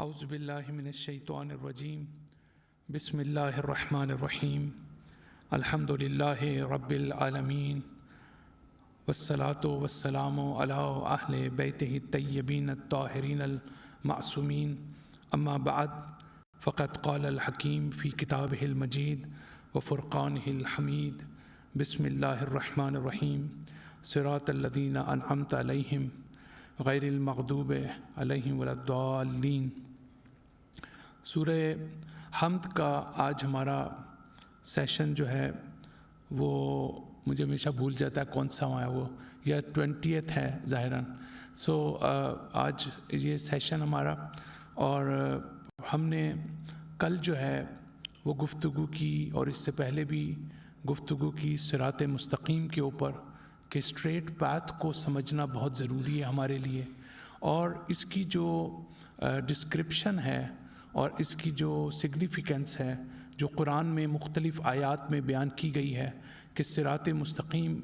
اعوذ باللہ من الشیطان الرجیم بسم اللہ الرحمن الرحیم الحمد للہ رب العالمین والصلاة والسلام علی اہل بیتہ الطیبین الطاہرین المعصومین اما بعد فقد قال الحکیم فی کتابہ المجید وفرقانہ الحمید بسم اللہ الرحمن الرحیم صراط الذین انعمت علیہم غیر المغضوب علیہم ولا الضالین۔ سورہ حمد کا آج ہمارا سیشن جو ہے وہ مجھے ہمیشہ بھول جاتا ہے کون سا ہے وہ، یا 20th ہے ظاہراً۔ آج یہ سیشن ہمارا، اور ہم نے کل جو ہے وہ گفتگو کی، اور اس سے پہلے بھی گفتگو کی صراط مستقیم کے اوپر، کہ اسٹریٹ پاتھ کو سمجھنا بہت ضروری ہے ہمارے لیے، اور اس کی جو ڈسکرپشن ہے اور اس کی جو سگنیفیکنس ہے جو قرآن میں مختلف آیات میں بیان کی گئی ہے کہ صراط مستقیم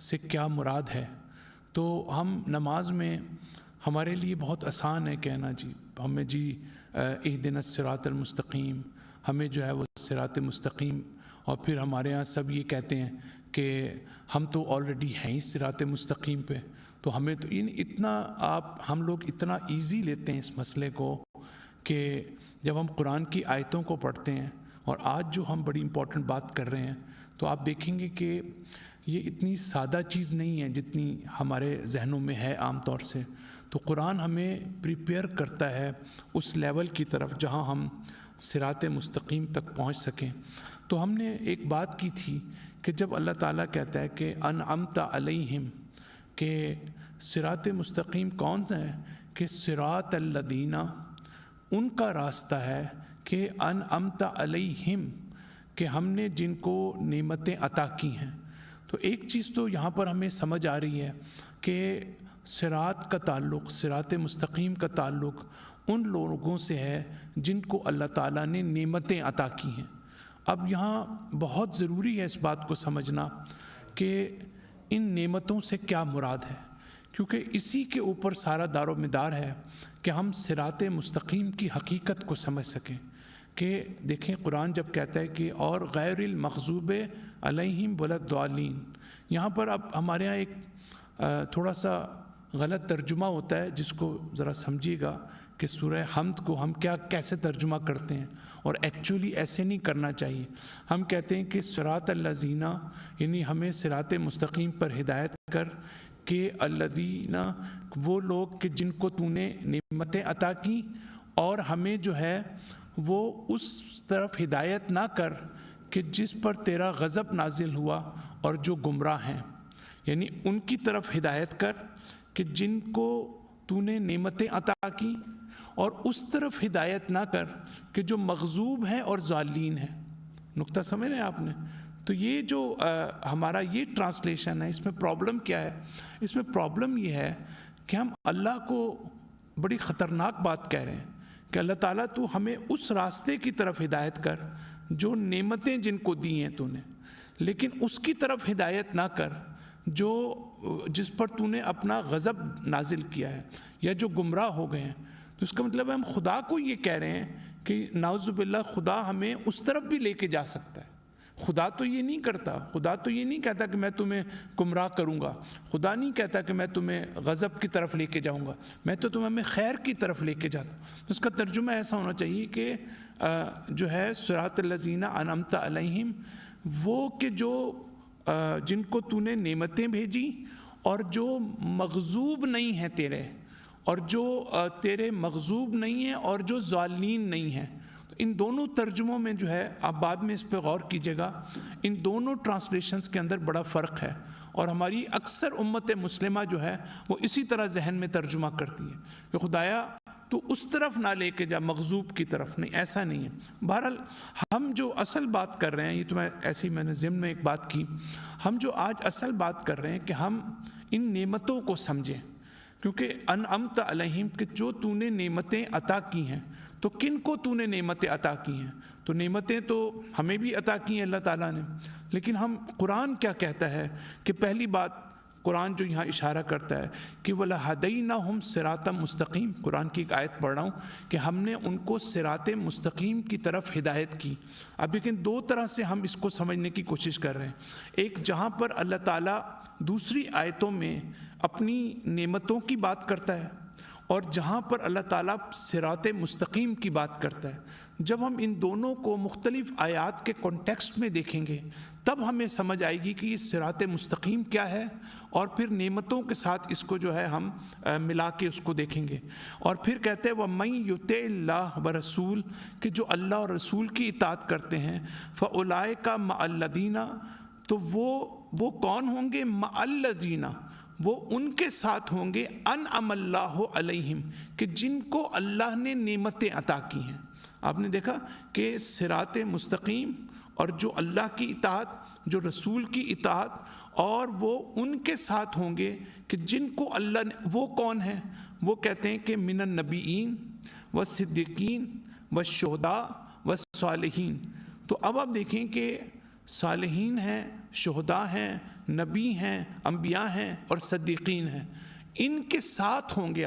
سے کیا مراد ہے۔ تو ہم نماز میں ہمارے لیے بہت آسان ہے کہنا ہمیں اہدنا الصراط المستقیم، ہمیں جو ہے وہ صراط مستقیم، اور پھر ہمارے ہاں سب یہ کہتے ہیں کہ ہم تو آلریڈی ہیں اس صراط مستقیم پہ، تو ہمیں تو ہم لوگ اتنا ایزی لیتے ہیں اس مسئلے کو کہ جب ہم قرآن کی آیتوں کو پڑھتے ہیں، اور آج جو ہم بڑی امپورٹنٹ بات کر رہے ہیں، تو آپ دیکھیں گے کہ یہ اتنی سادہ چیز نہیں ہے جتنی ہمارے ذہنوں میں ہے عام طور سے۔ تو قرآن ہمیں پریپیئر کرتا ہے اس لیول کی طرف جہاں ہم صراط مستقیم تک پہنچ سکیں۔ تو ہم نے ایک بات کی تھی کہ جب اللہ تعالیٰ کہتا ہے کہ انعمت علیہم، کہ صراط مستقیم کون ہے، کہ صراط الذین، ان کا راستہ ہے، کہ انعمت علیہم، کہ ہم نے جن کو نعمتیں عطا کی ہیں۔ تو ایک چیز تو یہاں پر ہمیں سمجھ آ رہی ہے کہ صراط کا تعلق، صراط مستقیم کا تعلق ان لوگوں سے ہے جن کو اللہ تعالیٰ نے نعمتیں عطا کی ہیں۔ اب یہاں بہت ضروری ہے اس بات کو سمجھنا کہ ان نعمتوں سے کیا مراد ہے، کیونکہ اسی کے اوپر سارا دار و مدار ہے کہ ہم صراط مستقیم کی حقیقت کو سمجھ سکیں۔ کہ دیکھیں قرآن جب کہتا ہے کہ اور غیر المغضوب علیہم ولا الضالین، یہاں پر اب ہمارے ہاں ایک تھوڑا سا غلط ترجمہ ہوتا ہے، جس کو ذرا سمجھیے گا کہ سورہ حمد کو ہم کیسے ترجمہ کرتے ہیں، اور ایکچولی ایسے نہیں کرنا چاہیے۔ ہم کہتے ہیں کہ صراط الذین، یعنی ہمیں صراط مستقیم پر ہدایت کر، کہ الذین، وہ لوگ کہ جن کو تو نے نعمتیں عطا کی، اور ہمیں جو ہے وہ اس طرف ہدایت نہ کر کہ جس پر تیرا غضب نازل ہوا اور جو گمراہ ہیں، یعنی ان کی طرف ہدایت کر کہ جن کو تو نے نعمتیں عطا کی، اور اس طرف ہدایت نہ کر کہ جو مغضوب ہیں اور ضالین ہیں۔ نقطہ سمجھ رہے ہیں آپ نے؟ تو یہ جو ہمارا یہ ٹرانسلیشن ہے، اس میں پرابلم کیا ہے؟ اس میں پرابلم یہ ہے کہ ہم اللہ کو بڑی خطرناک بات کہہ رہے ہیں کہ اللہ تعالیٰ تو ہمیں اس راستے کی طرف ہدایت کر جو نعمتیں جن کو دی ہیں تو نے، لیکن اس کی طرف ہدایت نہ کر جس پر تو نے اپنا غضب نازل کیا ہے، یا جو گمراہ ہو گئے ہیں۔ تو اس کا مطلب ہے ہم خدا کو یہ کہہ رہے ہیں کہ نعوذ باللہ خدا ہمیں اس طرف بھی لے کے جا سکتا ہے۔ خدا تو یہ نہیں کرتا، خدا تو یہ نہیں کہتا کہ میں تمہیں گمراہ کروں گا، خدا نہیں کہتا کہ میں تمہیں غضب کی طرف لے کے جاؤں گا، میں تو تمہیں خیر کی طرف لے کے جاتا ہوں۔ اس کا ترجمہ ایسا ہونا چاہیے کہ جو ہے صراط الذین انعمت علیہم، وہ کہ جن کو تو نے نعمتیں بھیجی، اور جو مغضوب نہیں ہیں تیرے، اور جو تیرے مغضوب نہیں ہیں، اور جو ضالین نہیں ہیں۔ ان دونوں ترجموں میں جو ہے آپ بعد میں اس پہ غور کیجئے گا، ان دونوں ٹرانسلیشنز کے اندر بڑا فرق ہے، اور ہماری اکثر امت مسلمہ جو ہے وہ اسی طرح ذہن میں ترجمہ کرتی ہے کہ خدایا تو اس طرف نہ لے کے جا، مغضوب کی طرف نہیں، ایسا نہیں ہے۔ بہرحال ہم جو اصل بات کر رہے ہیں، یہ تو میں نے ضمن میں ایک بات کی، ہم جو آج اصل بات کر رہے ہیں کہ ہم ان نعمتوں کو سمجھیں، کیونکہ انعمت علیہم کہ جو تو نے نعمتیں عطا کی ہیں، تو کن کو تو نے نعمتیں عطا کی ہیں؟ تو نعمتیں تو ہمیں بھی عطا کی ہیں اللہ تعالیٰ نے، لیکن قرآن کیا کہتا ہے کہ پہلی بات قرآن جو یہاں اشارہ کرتا ہے کہ وَلَهَدَيْنَاهُمْ صِرَاطًا مستقیم، قرآن کی ایک آیت پڑھ رہا ہوں کہ ہم نے ان کو صراط مستقیم کی طرف ہدایت کی۔ اب لیکن دو طرح سے ہم اس کو سمجھنے کی کوشش کر رہے ہیں۔ ایک جہاں پر اللہ تعالیٰ دوسری آیتوں میں اپنی نعمتوں کی بات کرتا ہے، اور جہاں پر اللہ تعالیٰ صراط مستقیم کی بات کرتا ہے۔ جب ہم ان دونوں کو مختلف آیات کے کانٹیکسٹ میں دیکھیں گے تب ہمیں سمجھ آئے گی کہ یہ صراط مستقیم کیا ہے، اور پھر نعمتوں کے ساتھ اس کو جو ہے ہم ملا کے اس کو دیکھیں گے۔ اور پھر کہتے ہیں وَمَن يُطِعِ اللَّهَ وَرَسُولَهُ، کہ جو اللہ اور رسول کی اطاعت کرتے ہیں، فَأُولَئِكَ مَعَ الَّذِينَ، تو وہ کون ہوں گے؟ مَعَ الَّذِينَ، وہ ان کے ساتھ ہوں گے انعم اللہ علیہم، کہ جن کو اللہ نے نعمتیں عطا کی ہیں۔ آپ نے دیکھا کہ صراط مستقیم اور جو اللہ کی اطاعت، جو رسول کی اطاعت، اور وہ ان کے ساتھ ہوں گے کہ جن کو اللہ نے، وہ کون ہیں؟ وہ کہتے ہیں کہ من النبیین والصدیقین والشہداء والصالحین۔ تو اب آپ دیکھیں کہ صالحین ہیں، شہداء ہیں، نبی ہیں، انبیاء ہیں اور صدیقین ہیں، ان کے ساتھ ہوں گے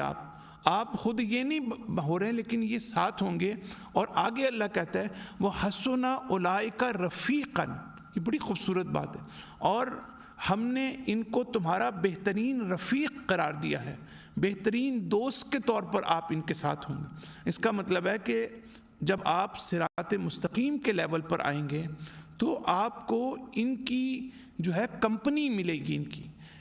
آپ خود یہ نہیں ہو رہے ہیں لیکن یہ ساتھ ہوں گے۔ اور آگے اللہ کہتا ہے وہ حسن اولئک رفیقا، یہ بڑی خوبصورت بات ہے، اور ہم نے ان کو تمہارا بہترین رفیق قرار دیا ہے، بہترین دوست کے طور پر آپ ان کے ساتھ ہوں گے۔ اس کا مطلب ہے کہ جب آپ صراط مستقیم کے لیول پر آئیں گے تو آپ کو ان کی جو ہے کمپنی ملے گی،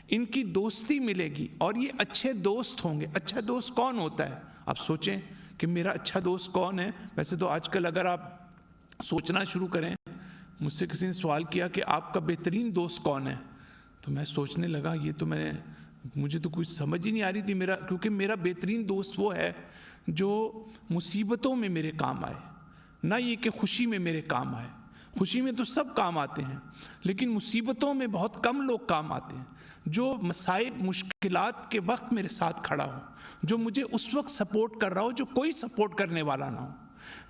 ان کی دوستی ملے گی، اور یہ اچھے دوست ہوں گے۔ اچھا دوست کون ہوتا ہے؟ آپ سوچیں کہ میرا اچھا دوست کون ہے۔ ویسے تو آج کل اگر آپ سوچنا شروع کریں، مجھ سے کسی نے سوال کیا کہ آپ کا بہترین دوست کون ہے، تو میں سوچنے لگا یہ تو مجھے تو کچھ سمجھ ہی نہیں آ رہی تھی کیونکہ میرا بہترین دوست وہ ہے جو مصیبتوں میں میرے کام آئے، نہ یہ کہ خوشی میں میرے کام آئے۔ خوشی میں تو سب کام آتے ہیں لیکن مصیبتوں میں بہت کم لوگ کام آتے ہیں۔ جو مصائب مشکلات کے وقت میرے ساتھ کھڑا ہو، جو مجھے اس وقت سپورٹ کر رہا ہو جو کوئی سپورٹ کرنے والا نہ ہو،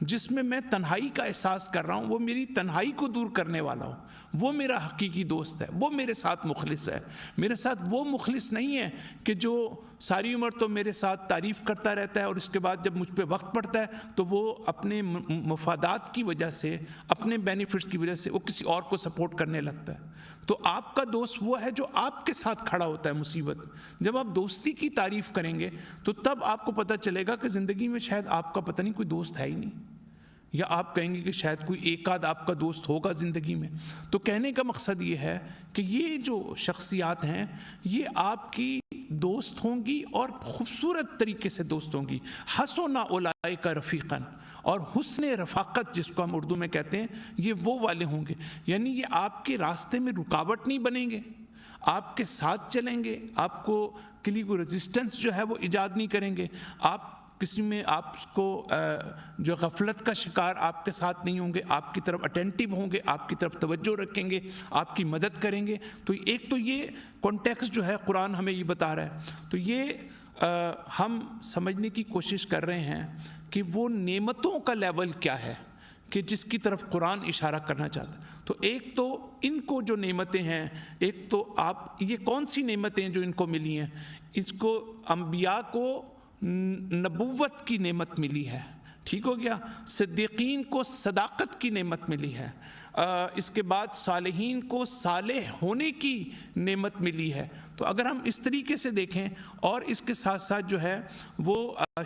جس میں میں تنہائی کا احساس کر رہا ہوں وہ میری تنہائی کو دور کرنے والا ہو، وہ میرا حقیقی دوست ہے، وہ میرے ساتھ مخلص ہے۔ میرے ساتھ وہ مخلص نہیں ہے کہ جو ساری عمر تو میرے ساتھ تعریف کرتا رہتا ہے اور اس کے بعد جب مجھ پہ وقت پڑتا ہے تو وہ اپنے مفادات کی وجہ سے، اپنے بینیفٹس کی وجہ سے وہ کسی اور کو سپورٹ کرنے لگتا ہے۔ تو آپ کا دوست وہ ہے جو آپ کے ساتھ کھڑا ہوتا ہے مصیبت۔ جب آپ دوستی کی تعریف کریں گے تو تب آپ کو پتہ چلے گا کہ زندگی میں شاید آپ کا پتہ نہیں کوئی دوست ہے ہی نہیں، یا آپ کہیں گے کہ شاید کوئی ایک آدھ آپ کا دوست ہوگا زندگی میں۔ تو کہنے کا مقصد یہ ہے کہ یہ جو شخصیات ہیں یہ آپ کی دوست ہوں گی اور خوبصورت طریقے سے دوست ہوں گی۔ حسن اولئک رفیقا، اور حسن رفاقت جس کو ہم اردو میں کہتے ہیں یہ وہ والے ہوں گے، یعنی یہ آپ کے راستے میں رکاوٹ نہیں بنیں گے، آپ کے ساتھ چلیں گے، آپ کو کے لیے کوئی ریزسٹنس جو ہے وہ ایجاد نہیں کریں گے، آپ کسی میں آپ کو جو غفلت کا شکار آپ کے ساتھ نہیں ہوں گے، آپ کی طرف اٹینٹیو ہوں گے، آپ کی طرف توجہ رکھیں گے، آپ کی مدد کریں گے۔ تو ایک تو یہ کانٹیکسٹ جو ہے قرآن ہمیں یہ بتا رہا ہے، تو یہ ہم سمجھنے کی کوشش کر رہے ہیں کہ وہ نعمتوں کا لیول کیا ہے کہ جس کی طرف قرآن اشارہ کرنا چاہتا ہے۔ تو ایک تو ان کو جو نعمتیں ہیں، ایک تو آپ یہ کون سی نعمتیں جو ان کو ملی ہیں، اس کو انبیاء کو نبوت کی نعمت ملی ہے، ٹھیک ہو گیا، صدیقین کو صداقت کی نعمت ملی ہے، اس کے بعد صالحین کو صالح ہونے کی نعمت ملی ہے۔ تو اگر ہم اس طریقے سے دیکھیں اور اس کے ساتھ ساتھ جو ہے وہ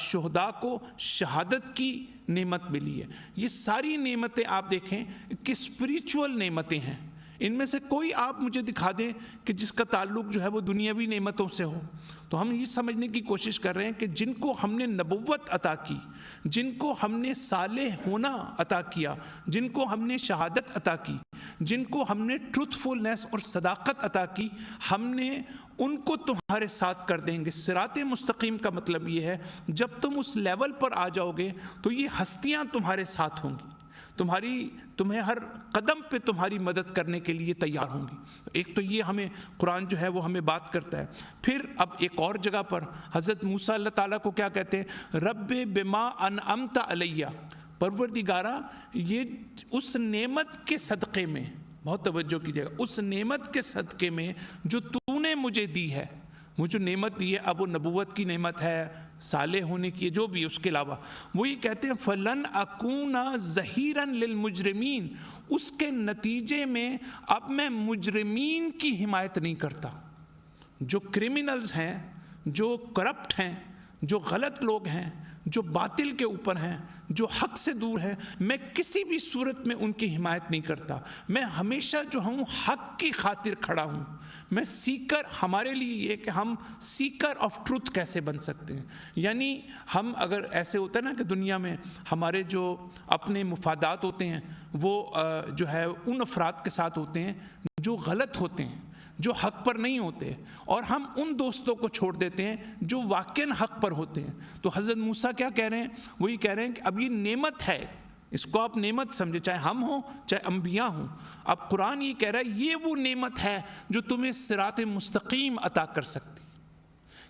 شہداء کو شہادت کی نعمت ملی ہے، یہ ساری نعمتیں آپ دیکھیں کہ اسپریچول نعمتیں ہیں۔ ان میں سے کوئی آپ مجھے دکھا دیں کہ جس کا تعلق جو ہے وہ دنیاوی نعمتوں سے ہو۔ تو ہم یہ سمجھنے کی کوشش کر رہے ہیں کہ جن کو ہم نے نبوت عطا کی، جن کو ہم نے صالح ہونا عطا کیا، جن کو ہم نے شہادت عطا کی، جن کو ہم نے ٹروتھ فلنس اور صداقت عطا کی، ہم نے ان کو تمہارے ساتھ کر دیں گے۔ صراط مستقیم کا مطلب یہ ہے جب تم اس لیول پر آ جاؤ گے تو یہ ہستیاں تمہارے ساتھ ہوں گی، تمہیں ہر قدم پہ تمہاری مدد کرنے کے لیے تیار ہوں گی۔ ایک تو یہ ہمیں قرآن جو ہے وہ ہمیں بات کرتا ہے۔ پھر اب ایک اور جگہ پر حضرت موسیٰ اللہ تعالیٰ کو کیا کہتے ہیں؟ رب بما انعمت علیہ، پروردگارا یہ اس نعمت کے صدقے میں، بہت توجہ کیجیے گا، اس نعمت کے صدقے میں جو تو نے مجھے دی ہے، وہ جو نعمت دی ہے، اب وہ نبوت کی نعمت ہے، صالح ہونے کی، جو بھی اس کے علاوہ، وہ یہ کہتے ہیں فلن اکون ظہیرا للمجرمین، اس کے نتیجے میں اب میں مجرمین کی حمایت نہیں کرتا، جو کرمنلز ہیں، جو کرپٹ ہیں، جو غلط لوگ ہیں، جو باطل کے اوپر ہیں، جو حق سے دور ہیں، میں کسی بھی صورت میں ان کی حمایت نہیں کرتا، میں ہمیشہ جو ہوں حق کی خاطر کھڑا ہوں، میں سیکر، ہمارے لیے یہ کہ ہم سیکر آف ٹروتھ کیسے بن سکتے ہیں، یعنی ہم اگر ایسے ہوتا ہے نا کہ دنیا میں ہمارے جو اپنے مفادات ہوتے ہیں وہ جو ہے ان افراد کے ساتھ ہوتے ہیں جو غلط ہوتے ہیں، جو حق پر نہیں ہوتے، اور ہم ان دوستوں کو چھوڑ دیتے ہیں جو واقعاً حق پر ہوتے ہیں۔ تو حضرت موسیٰ کیا کہہ رہے ہیں؟ وہی کہہ رہے ہیں کہ اب یہ نعمت ہے، اس کو آپ نعمت سمجھے، چاہے ہم ہوں چاہے انبیاء ہوں۔ اب قرآن یہ کہہ رہا ہے یہ وہ نعمت ہے جو تمہیں صراط مستقیم عطا کر سکتی،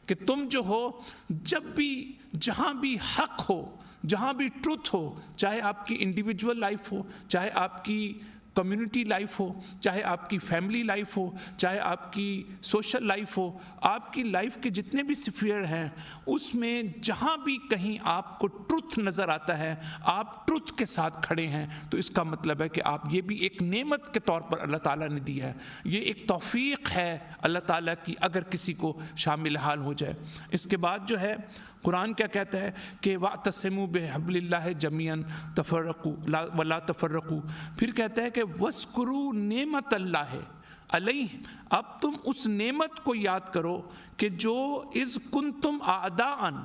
کہ تم جو ہو جب بھی جہاں بھی حق ہو، جہاں بھی ٹروتھ ہو، چاہے آپ کی انڈیویجول لائف ہو، چاہے آپ کی کمیونٹی لائف ہو، چاہے آپ کی فیملی لائف ہو، چاہے آپ کی سوشل لائف ہو، آپ کی لائف کے جتنے بھی سفیر ہیں، اس میں جہاں بھی کہیں آپ کو ٹروتھ نظر آتا ہے، آپ ٹروتھ کے ساتھ کھڑے ہیں، تو اس کا مطلب ہے کہ آپ یہ بھی ایک نعمت کے طور پر اللہ تعالیٰ نے دی ہے، یہ ایک توفیق ہے اللہ تعالیٰ کی اگر کسی کو شامل حال ہو جائے۔ اس کے بعد جو ہے قرآن کیا کہتا ہے کہ وَاعْتَصِمُوا بِحَبْلِ اللَّهِ جَمِيعًا تَفَرَّقُوا وَلَا تَفَرَّقُوا، پھر کہتا ہے کہ وَاذْكُرُوا نِعْمَتَ اللَّهِ عَلَيْهِ، اب تم اس نعمت کو یاد کرو کہ جو اذ کنتم اعداءً،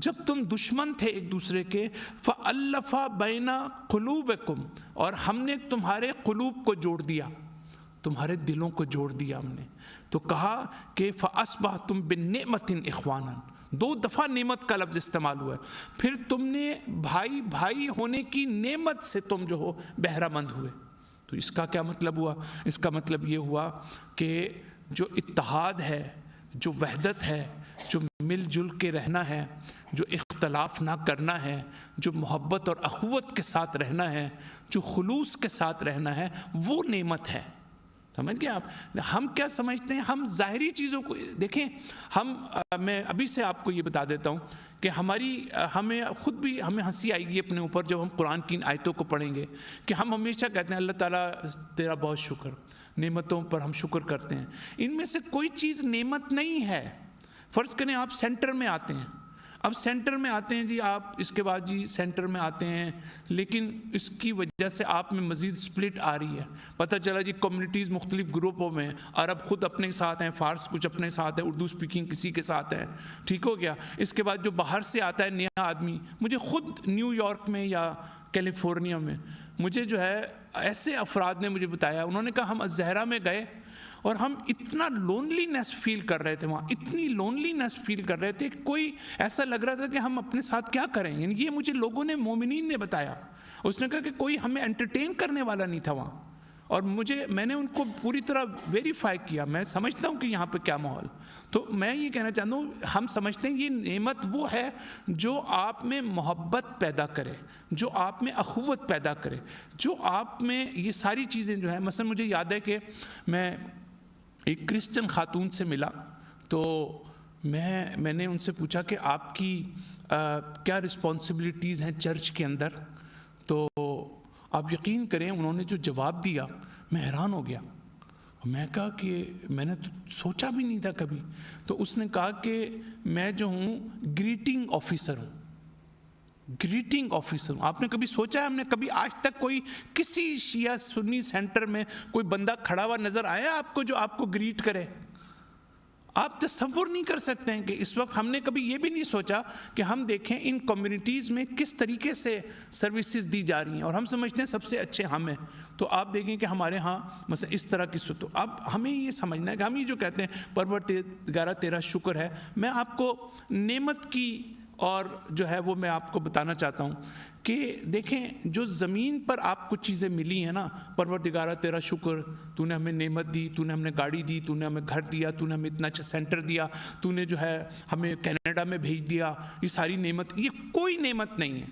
جب تم دشمن تھے ایک دوسرے کے، فَأَلَّفَ بَيْنَ قُلُوبِكُمْ، اور ہم نے تمہارے قلوب کو جوڑ دیا، تمہارے دلوں کو جوڑ دیا ہم نے، تو کہا کہ فَأَصْبَحْتُمْ بِالنِّعْمَةٍ إِخْوَانًا، 2 دفعہ نعمت کا لفظ استعمال ہوا ہے، پھر تم نے بھائی بھائی ہونے کی نعمت سے تم جو ہو بہرہ مند ہوئے۔ تو اس کا کیا مطلب ہوا؟ اس کا مطلب یہ ہوا کہ جو اتحاد ہے، جو وحدت ہے، جو مل جل کے رہنا ہے، جو اختلاف نہ کرنا ہے، جو محبت اور اخوت کے ساتھ رہنا ہے، جو خلوص کے ساتھ رہنا ہے، وہ نعمت ہے۔ سمجھ گئے آپ؟ ہم کیا سمجھتے ہیں؟ ہم ظاہری چیزوں کو دیکھیں، میں ابھی سے آپ کو یہ بتا دیتا ہوں کہ ہمیں خود بھی ہمیں ہنسی آئے گی اپنے اوپر جب ہم قرآن کی ان آیتوں کو پڑھیں گے کہ ہم ہمیشہ کہتے ہیں اللہ تعالیٰ تیرا بہت شکر، نعمتوں پر ہم شکر کرتے ہیں، ان میں سے کوئی چیز نعمت نہیں ہے۔ فرض کریں آپ سینٹر میں آتے ہیں، اب سینٹر میں آتے ہیں جی، آپ اس کے بعد جی سینٹر میں آتے ہیں، لیکن اس کی وجہ سے آپ میں مزید سپلٹ آ رہی ہے، پتہ چلا جی کمیونٹیز مختلف گروپوں میں، عرب خود اپنے ساتھ ہیں، فارس کچھ اپنے ساتھ ہے، اردو سپیکنگ کسی کے ساتھ ہے، ٹھیک ہو گیا۔ اس کے بعد جو باہر سے آتا ہے نیا آدمی، مجھے خود نیو یارک میں یا کیلیفورنیا میں مجھے جو ہے ایسے افراد نے مجھے بتایا، انہوں نے کہا ہم الزہرا میں گئے اور ہم اتنا لونلی نیس فیل کر رہے تھے، وہاں اتنی لونلی نیس فیل کر رہے تھے کہ کوئی ایسا لگ رہا تھا کہ ہم اپنے ساتھ کیا کریں، یعنی یہ مجھے لوگوں نے، مومنین نے بتایا، اس نے کہا کہ کوئی ہمیں انٹرٹین کرنے والا نہیں تھا وہاں، اور میں نے ان کو پوری طرح ویریفائی کیا، میں سمجھتا ہوں کہ یہاں پہ کیا ماحول۔ تو میں یہ کہنا چاہتا ہوں، ہم سمجھتے ہیں یہ نعمت وہ ہے جو آپ میں محبت پیدا کرے، جو آپ میں اخوت پیدا کرے، جو آپ میں یہ ساری چیزیں جو ہیں، مثلا مجھے یاد ہے کہ میں ایک کرسچن خاتون سے ملا، تو میں نے ان سے پوچھا کہ آپ کی کیا رسپانسبلٹیز ہیں چرچ کے اندر، تو آپ یقین کریں انہوں نے جو جواب دیا میں حیران ہو گیا، میں کہا کہ میں نے تو سوچا بھی نہیں تھا کبھی، تو اس نے کہا کہ میں جو ہوں گریٹنگ آفیسر ہوں، گریٹنگ آفیسر ہوں۔ آپ نے کبھی سوچا ہے، ہم نے کبھی آج تک کوئی کسی شیعہ سنی سینٹر میں کوئی بندہ کھڑا ہوا نظر آیا آپ کو جو آپ کو گریٹ کرے؟ آپ تصور نہیں کر سکتے ہیں کہ اس وقت ہم نے کبھی یہ بھی نہیں سوچا کہ ہم دیکھیں ان کمیونٹیز میں کس طریقے سے سروسز دی جا رہی ہیں، اور ہم سمجھتے ہیں سب سے اچھے ہم ہیں، تو آپ دیکھیں کہ ہمارے ہاں مثلا اس طرح کی تو اب ہمیں یہ سمجھنا ہے کہ ہم یہ جو کہتے ہیں پروردگارہ تیرا شکر ہے، میں آپ کو نعمت کی اور جو ہے وہ میں آپ کو بتانا چاہتا ہوں کہ دیکھیں جو زمین پر آپ کو چیزیں ملی ہیں نا، پروردگارہ تیرا شکر، تو نے ہمیں نعمت دی، تو نے ہمیں گاڑی دی، تو نے ہمیں گھر دیا، تو نے ہمیں اتنا اچھا سینٹر دیا، تو نے جو ہے ہمیں کینیڈا میں بھیج دیا، یہ ساری نعمت، یہ کوئی نعمت نہیں ہے،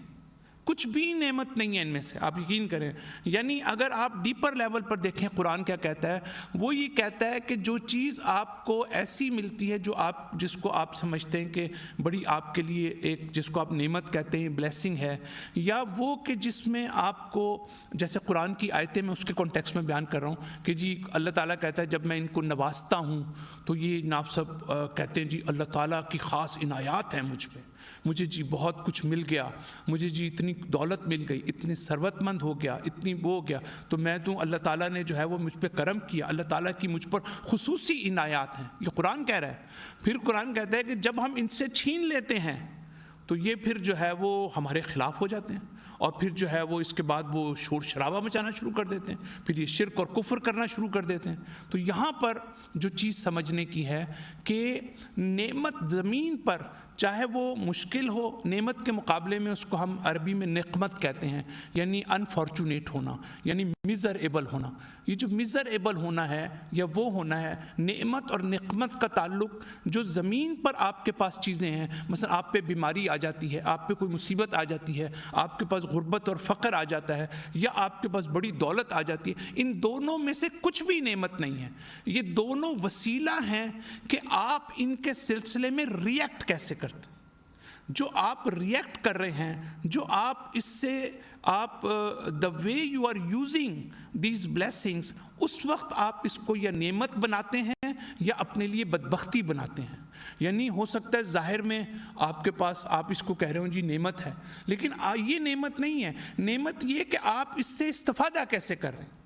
کچھ بھی نعمت نہیں ہے ان میں سے، آپ یقین کریں. یعنی اگر آپ ڈیپر لیول پر دیکھیں قرآن کیا کہتا ہے، وہ یہ کہتا ہے کہ جو چیز آپ کو ایسی ملتی ہے جو جس کو آپ سمجھتے ہیں کہ بڑی آپ کے لیے ایک، جس کو آپ نعمت کہتے ہیں، بلیسنگ ہے، یا وہ کہ جس میں آپ کو، جیسے قرآن کی آیتیں میں اس کے کانٹیکسٹ میں بیان کر رہا ہوں کہ جی اللہ تعالیٰ کہتا ہے جب میں ان کو نوازتا ہوں تو یہ ناب سب کہتے ہیں جی اللہ تعالیٰ کی خاص عنایات ہیں مجھ پہ، مجھے جی بہت کچھ مل گیا، مجھے جی اتنی دولت مل گئی، اتنے ثروت مند ہو گیا، اتنی وہ ہو گیا، تو میں تو اللہ تعالیٰ نے جو ہے وہ مجھ پہ کرم کیا، اللہ تعالیٰ کی مجھ پر خصوصی عنایات ہیں. یہ قرآن کہہ رہا ہے. پھر قرآن کہتا ہے کہ جب ہم ان سے چھین لیتے ہیں تو یہ پھر جو ہے وہ ہمارے خلاف ہو جاتے ہیں، اور پھر جو ہے وہ اس کے بعد وہ شور شرابہ مچانا شروع کر دیتے ہیں، پھر یہ شرک اور کفر کرنا شروع کر دیتے ہیں. تو یہاں پر جو چیز سمجھنے کی ہے کہ نعمت زمین پر چاہے وہ مشکل ہو، نعمت کے مقابلے میں اس کو ہم عربی میں نقمت کہتے ہیں، یعنی انفارچونیٹ ہونا، یعنی میزریبل ہونا. یہ جو میزریبل ہونا ہے یا وہ ہونا ہے، نعمت اور نقمت کا تعلق جو زمین پر آپ کے پاس چیزیں ہیں، مثلا آپ پہ بیماری آ جاتی ہے، آپ پہ کوئی مصیبت آ جاتی ہے، آپ کے پاس غربت اور فقر آ جاتا ہے، یا آپ کے پاس بڑی دولت آ جاتی ہے، ان دونوں میں سے کچھ بھی نعمت نہیں ہے. یہ دونوں وسیلہ ہیں کہ آپ ان کے سلسلے میں ریئیکٹ کیسے کرتے. جو آپ ریئیکٹ کر رہے ہیں، جو آپ اس سے آپ the way you are using these blessings, اس وقت آپ اس کو یا نعمت بناتے ہیں یا اپنے لیے بدبختی بناتے ہیں. یعنی ہو سکتا ہے ظاہر میں آپ کے پاس آپ اس کو کہہ رہے ہوں جی نعمت ہے، لیکن یہ نعمت نہیں ہے. نعمت یہ کہ آپ اس سے استفادہ کیسے کر رہے ہیں.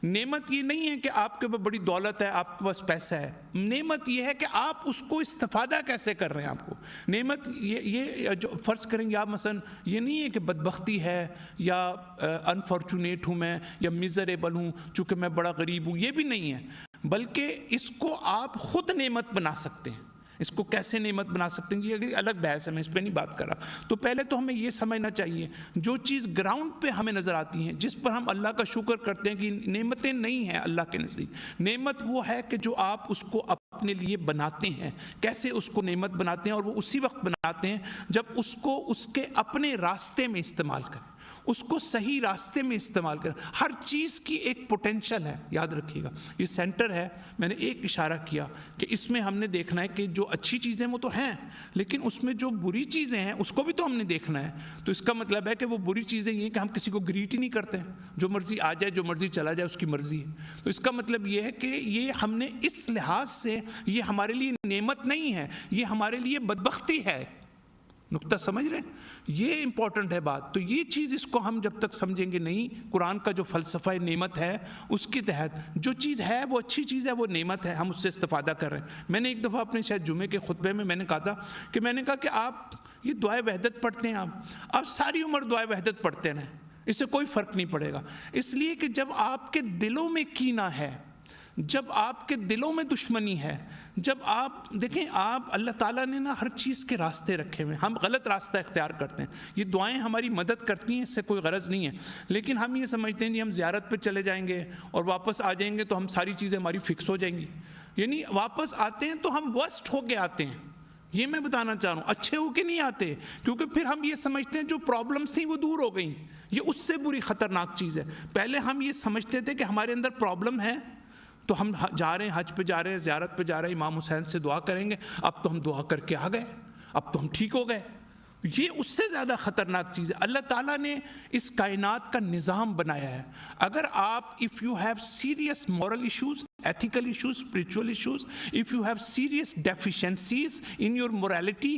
نعمت یہ نہیں ہے کہ آپ کے پاس بڑی دولت ہے، آپ کے پاس پیسہ ہے. نعمت یہ ہے کہ آپ اس کو استفادہ کیسے کر رہے ہیں. آپ کو نعمت یہ جو فرض کریں یا مثلا یہ نہیں ہے کہ بدبختی ہے یا انفارچونیٹ ہوں میں یا میزریبل ہوں چونکہ میں بڑا غریب ہوں، یہ بھی نہیں ہے، بلکہ اس کو آپ خود نعمت بنا سکتے ہیں. اس کو کیسے نعمت بنا سکتے ہیں یہ الگ بحث ہے، میں اس پہ نہیں بات کر رہا. تو پہلے تو ہمیں یہ سمجھنا چاہیے جو چیز گراؤنڈ پہ ہمیں نظر آتی ہیں، جس پر ہم اللہ کا شکر کرتے ہیں کہ نعمتیں نہیں ہیں اللہ کے نزدیک. نعمت وہ ہے کہ جو آپ اس کو اپنے لیے بناتے ہیں. کیسے اس کو نعمت بناتے ہیں؟ اور وہ اسی وقت بناتے ہیں جب اس کو اس کے اپنے راستے میں استعمال کریں، اس کو صحیح راستے میں استعمال کریں. ہر چیز کی ایک پوٹینشل ہے، یاد رکھیے گا. یہ سینٹر ہے، میں نے ایک اشارہ کیا کہ اس میں ہم نے دیکھنا ہے کہ جو اچھی چیزیں وہ تو ہیں، لیکن اس میں جو بری چیزیں ہیں اس کو بھی تو ہم نے دیکھنا ہے. تو اس کا مطلب ہے کہ وہ بری چیزیں یہ کہ ہم کسی کو گریٹ ہی نہیں کرتے ہیں، جو مرضی آ جائے جو مرضی چلا جائے اس کی مرضی ہے. تو اس کا مطلب یہ ہے کہ یہ ہم نے اس لحاظ سے یہ ہمارے لیے نعمت نہیں ہے، یہ ہمارے لیے بدبختی ہے. نقطہ سمجھ رہے ہیں؟ یہ امپورٹنٹ ہے بات. تو یہ چیز اس کو ہم جب تک سمجھیں گے نہیں، قرآن کا جو فلسفہ نعمت ہے اس کے تحت جو چیز ہے وہ اچھی چیز ہے، وہ نعمت ہے، ہم اس سے استفادہ کر رہے ہیں. میں نے ایک دفعہ اپنے شاید جمعے کے خطبے میں نے کہا تھا کہ آپ یہ دعائے وحدت پڑھتے ہیں، آپ ساری عمر دعائے وحدت پڑھتے رہیں، اس سے کوئی فرق نہیں پڑے گا. اس لیے کہ جب آپ کے دلوں میں کینہ ہے، جب آپ کے دلوں میں دشمنی ہے، جب آپ دیکھیں آپ اللہ تعالیٰ نے نا ہر چیز کے راستے رکھے ہوئے، ہم غلط راستہ اختیار کرتے ہیں. یہ دعائیں ہماری مدد کرتی ہیں، اس سے کوئی غرض نہیں ہے، لیکن ہم یہ سمجھتے ہیں کہ ہم زیارت پہ چلے جائیں گے اور واپس آ جائیں گے تو ہم ساری چیزیں ہماری فکس ہو جائیں گی. یعنی واپس آتے ہیں تو ہم ورسٹ ہو کے آتے ہیں. یہ میں بتانا چاہ رہا ہوں، اچھے ہو کے نہیں آتے، کیونکہ پھر ہم یہ سمجھتے ہیں جو پرابلمس تھیں وہ دور ہو گئیں. یہ اس سے بری خطرناک چیز ہے. پہلے ہم یہ سمجھتے تھے کہ ہمارے اندر پرابلم ہے تو ہم جا رہے ہیں، حج پہ جا رہے ہیں، زیارت پہ جا رہے ہیں، امام حسین سے دعا کریں گے، اب تو ہم دعا کر کے آ گئے، اب تو ہم ٹھیک ہو گئے. یہ اس سے زیادہ خطرناک چیز ہے. اللہ تعالیٰ نے اس کائنات کا نظام بنایا ہے. اگر آپ if you have serious moral issues, ethical issues, spiritual issues, if you have serious deficiencies in your morality,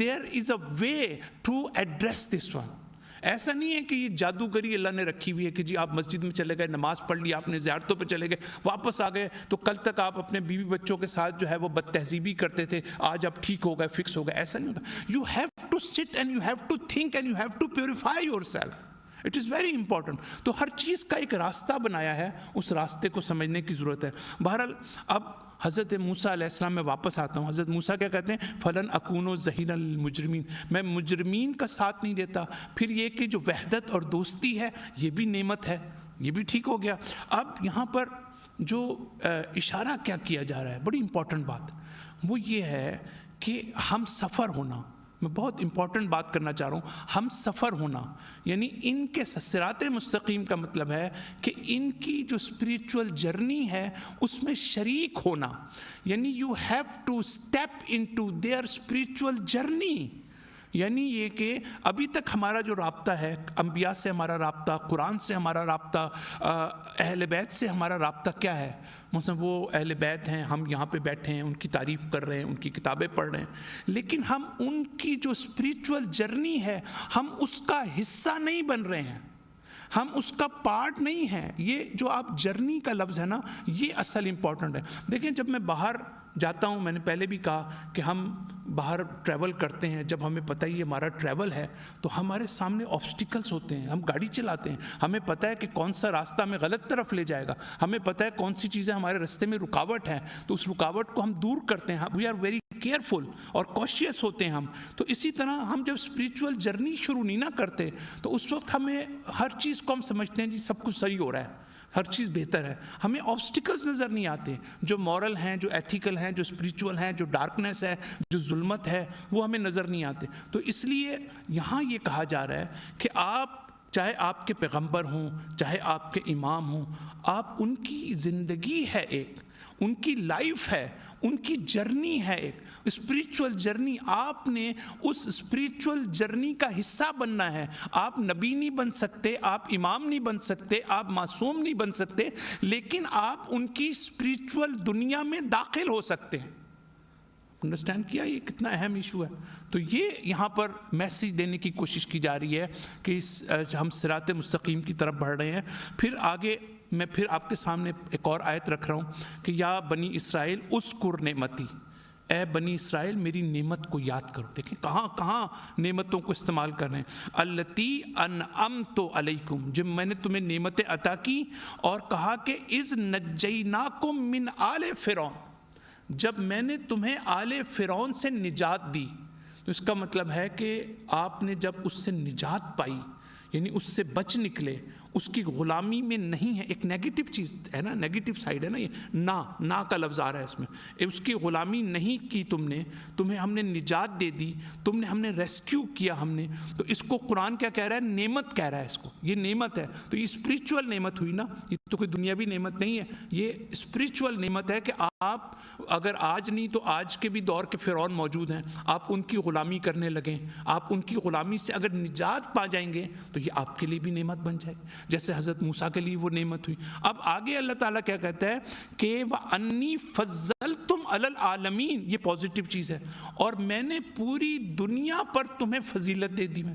there is a way to address this one. ایسا نہیں ہے کہ یہ جادوگری اللہ نے رکھی ہوئی ہے کہ جی آپ مسجد میں چلے گئے، نماز پڑھ لی، آپ نے زیارتوں پہ چلے گئے، واپس آ گئے تو کل تک آپ اپنے بیوی بچوں کے ساتھ جو ہے وہ بد تہذیبی کرتے تھے، آج آپ ٹھیک ہو گئے، فکس ہو گئے. ایسا نہیں ہوتا. You have to sit and you have to think and you have to purify yourself. It is very important. تو ہر چیز کا ایک راستہ بنایا ہے، اس راستے کو سمجھنے کی ضرورت ہے. بہرحال اب حضرت موسیٰ علیہ السلام میں واپس آتا ہوں. حضرت موسیٰ کیا کہتے ہیں؟ فَلَنْ أَكُونُ ظَهِيرًا لِلْمُجْرِمِينَ. میں مجرمین کا ساتھ نہیں دیتا. پھر یہ کہ جو وحدت اور دوستی ہے یہ بھی نعمت ہے، یہ بھی ٹھیک ہو گیا. اب یہاں پر جو اشارہ کیا کیا جا رہا ہے، بڑی امپورٹنٹ بات، وہ یہ ہے کہ ہم سفر ہونا، میں بہت امپورٹنٹ بات کرنا چاہ رہا ہوں، ہم سفر ہونا، یعنی ان کے صراط مستقیم کا مطلب ہے کہ ان کی جو اسپریچول جرنی ہے اس میں شریک ہونا، یعنی you have to step into their spiritual journey. یعنی یہ کہ ابھی تک ہمارا جو رابطہ ہے، انبیاء سے ہمارا رابطہ، قرآن سے ہمارا رابطہ، اہل بیت سے ہمارا رابطہ کیا ہے؟ مثلا وہ اہل بیت ہیں، ہم یہاں پہ بیٹھے ہیں، ان کی تعریف کر رہے ہیں، ان کی کتابیں پڑھ رہے ہیں، لیکن ہم ان کی جو اسپریچول جرنی ہے ہم اس کا حصہ نہیں بن رہے ہیں، ہم اس کا پارٹ نہیں ہیں. یہ جو آپ جرنی کا لفظ ہے نا، یہ اصل امپورٹنٹ ہے. دیکھیں جب میں باہر جاتا ہوں، میں نے پہلے بھی کہا کہ ہم باہر ٹریول کرتے ہیں، جب ہمیں پتہ ہی ہمارا ٹریول ہے تو ہمارے سامنے آبسٹیکلز ہوتے ہیں. ہم گاڑی چلاتے ہیں، ہمیں پتہ ہے کہ کون سا راستہ ہمیں غلط طرف لے جائے گا، ہمیں پتہ ہے کون سی چیزیں ہمارے راستے میں رکاوٹ ہیں، تو اس رکاوٹ کو ہم دور کرتے ہیں. وی آر ویری کیئرفل اور کوشیس ہوتے ہیں ہم. تو اسی طرح ہم جب اسپریچول جرنی شروع نہیں نہ کرتے تو اس وقت ہمیں ہر چیز کو ہم سمجھتے ہیں جی سب کچھ صحیح ہو رہا ہے، ہر چیز بہتر ہے. ہمیں آبسٹیکلز نظر نہیں آتے جو مورل ہیں، جو ایتھیکل ہیں، جو اسپریچول ہیں، جو ڈارکنیس ہے، جو ظلمت ہے، وہ ہمیں نظر نہیں آتے. تو اس لیے یہاں یہ کہا جا رہا ہے کہ آپ چاہے آپ کے پیغمبر ہوں، چاہے آپ کے امام ہوں، آپ ان کی زندگی ہے، ایک ان کی لائف ہے، ان کی جرنی ہے، ایک اسپریچول جرنی. آپ نے اس اسپریچول جرنی کا حصہ بننا ہے. آپ نبی نہیں بن سکتے، آپ امام نہیں بن سکتے، آپ معصوم نہیں بن سکتے، لیکن آپ ان کی اسپریچول دنیا میں داخل ہو سکتے ہیں. انڈرسٹینڈ کیا یہ کتنا اہم ایشو ہے؟ تو یہ یہاں پر میسیج دینے کی کوشش کی جا رہی ہے کہ ہم صراط مستقیم کی طرف بڑھ رہے ہیں. پھر آگے میں پھر آپ کے سامنے ایک اور آیت رکھ رہا ہوں کہ یا بنی اسرائیل اذکر نعمتی، اے بنی اسرائیل میری نعمت کو یاد کرو. دیکھیں کہاں کہاں نعمتوں کو استعمال کر رہے ہیں. التی انعمت علیکم، جب میں نے تمہیں نعمتیں عطا کی، اور کہا کہ اذ نجیناکم من آل فرعون، جب میں نے تمہیں آل فرعون سے نجات دی. تو اس کا مطلب ہے کہ آپ نے جب اس سے نجات پائی، یعنی اس سے بچ نکلے، اس کی غلامی میں نہیں ہے. ایک نیگیٹو چیز ہے نا، نیگیٹو سائیڈ ہے نا، یہ نا کا لفظ آ رہا ہے اس میں. اس کی غلامی نہیں کی تم نے، تمہیں ہم نے نجات دے دی، ہم نے ریسکیو کیا ہم نے. تو اس کو قرآن کیا کہہ رہا ہے؟ نعمت کہہ رہا ہے اس کو. یہ نعمت ہے. تو یہ اسپریچول نعمت ہوئی نا، یہ تو کوئی دنیاوی نعمت نہیں ہے، یہ اسپریچول نعمت ہے کہ آپ اگر آج نہیں تو آج کے بھی دور کے فرعون موجود ہیں، آپ ان کی غلامی کرنے لگیں، آپ ان کی غلامی سے اگر نجات پا جائیں گے تو یہ آپ کے لیے بھی نعمت بن جائے، جیسے حضرت موسیٰ کے لیے وہ نعمت ہوئی. اب آگے اللہ تعالیٰ کیا کہتا ہے کہ وَأَنِّي فَضَّلْتُمْ عَلَى الْعَالَمِينَ، یہ پازیٹیو چیز ہے، اور میں نے پوری دنیا پر تمہیں فضیلت دے دی. میں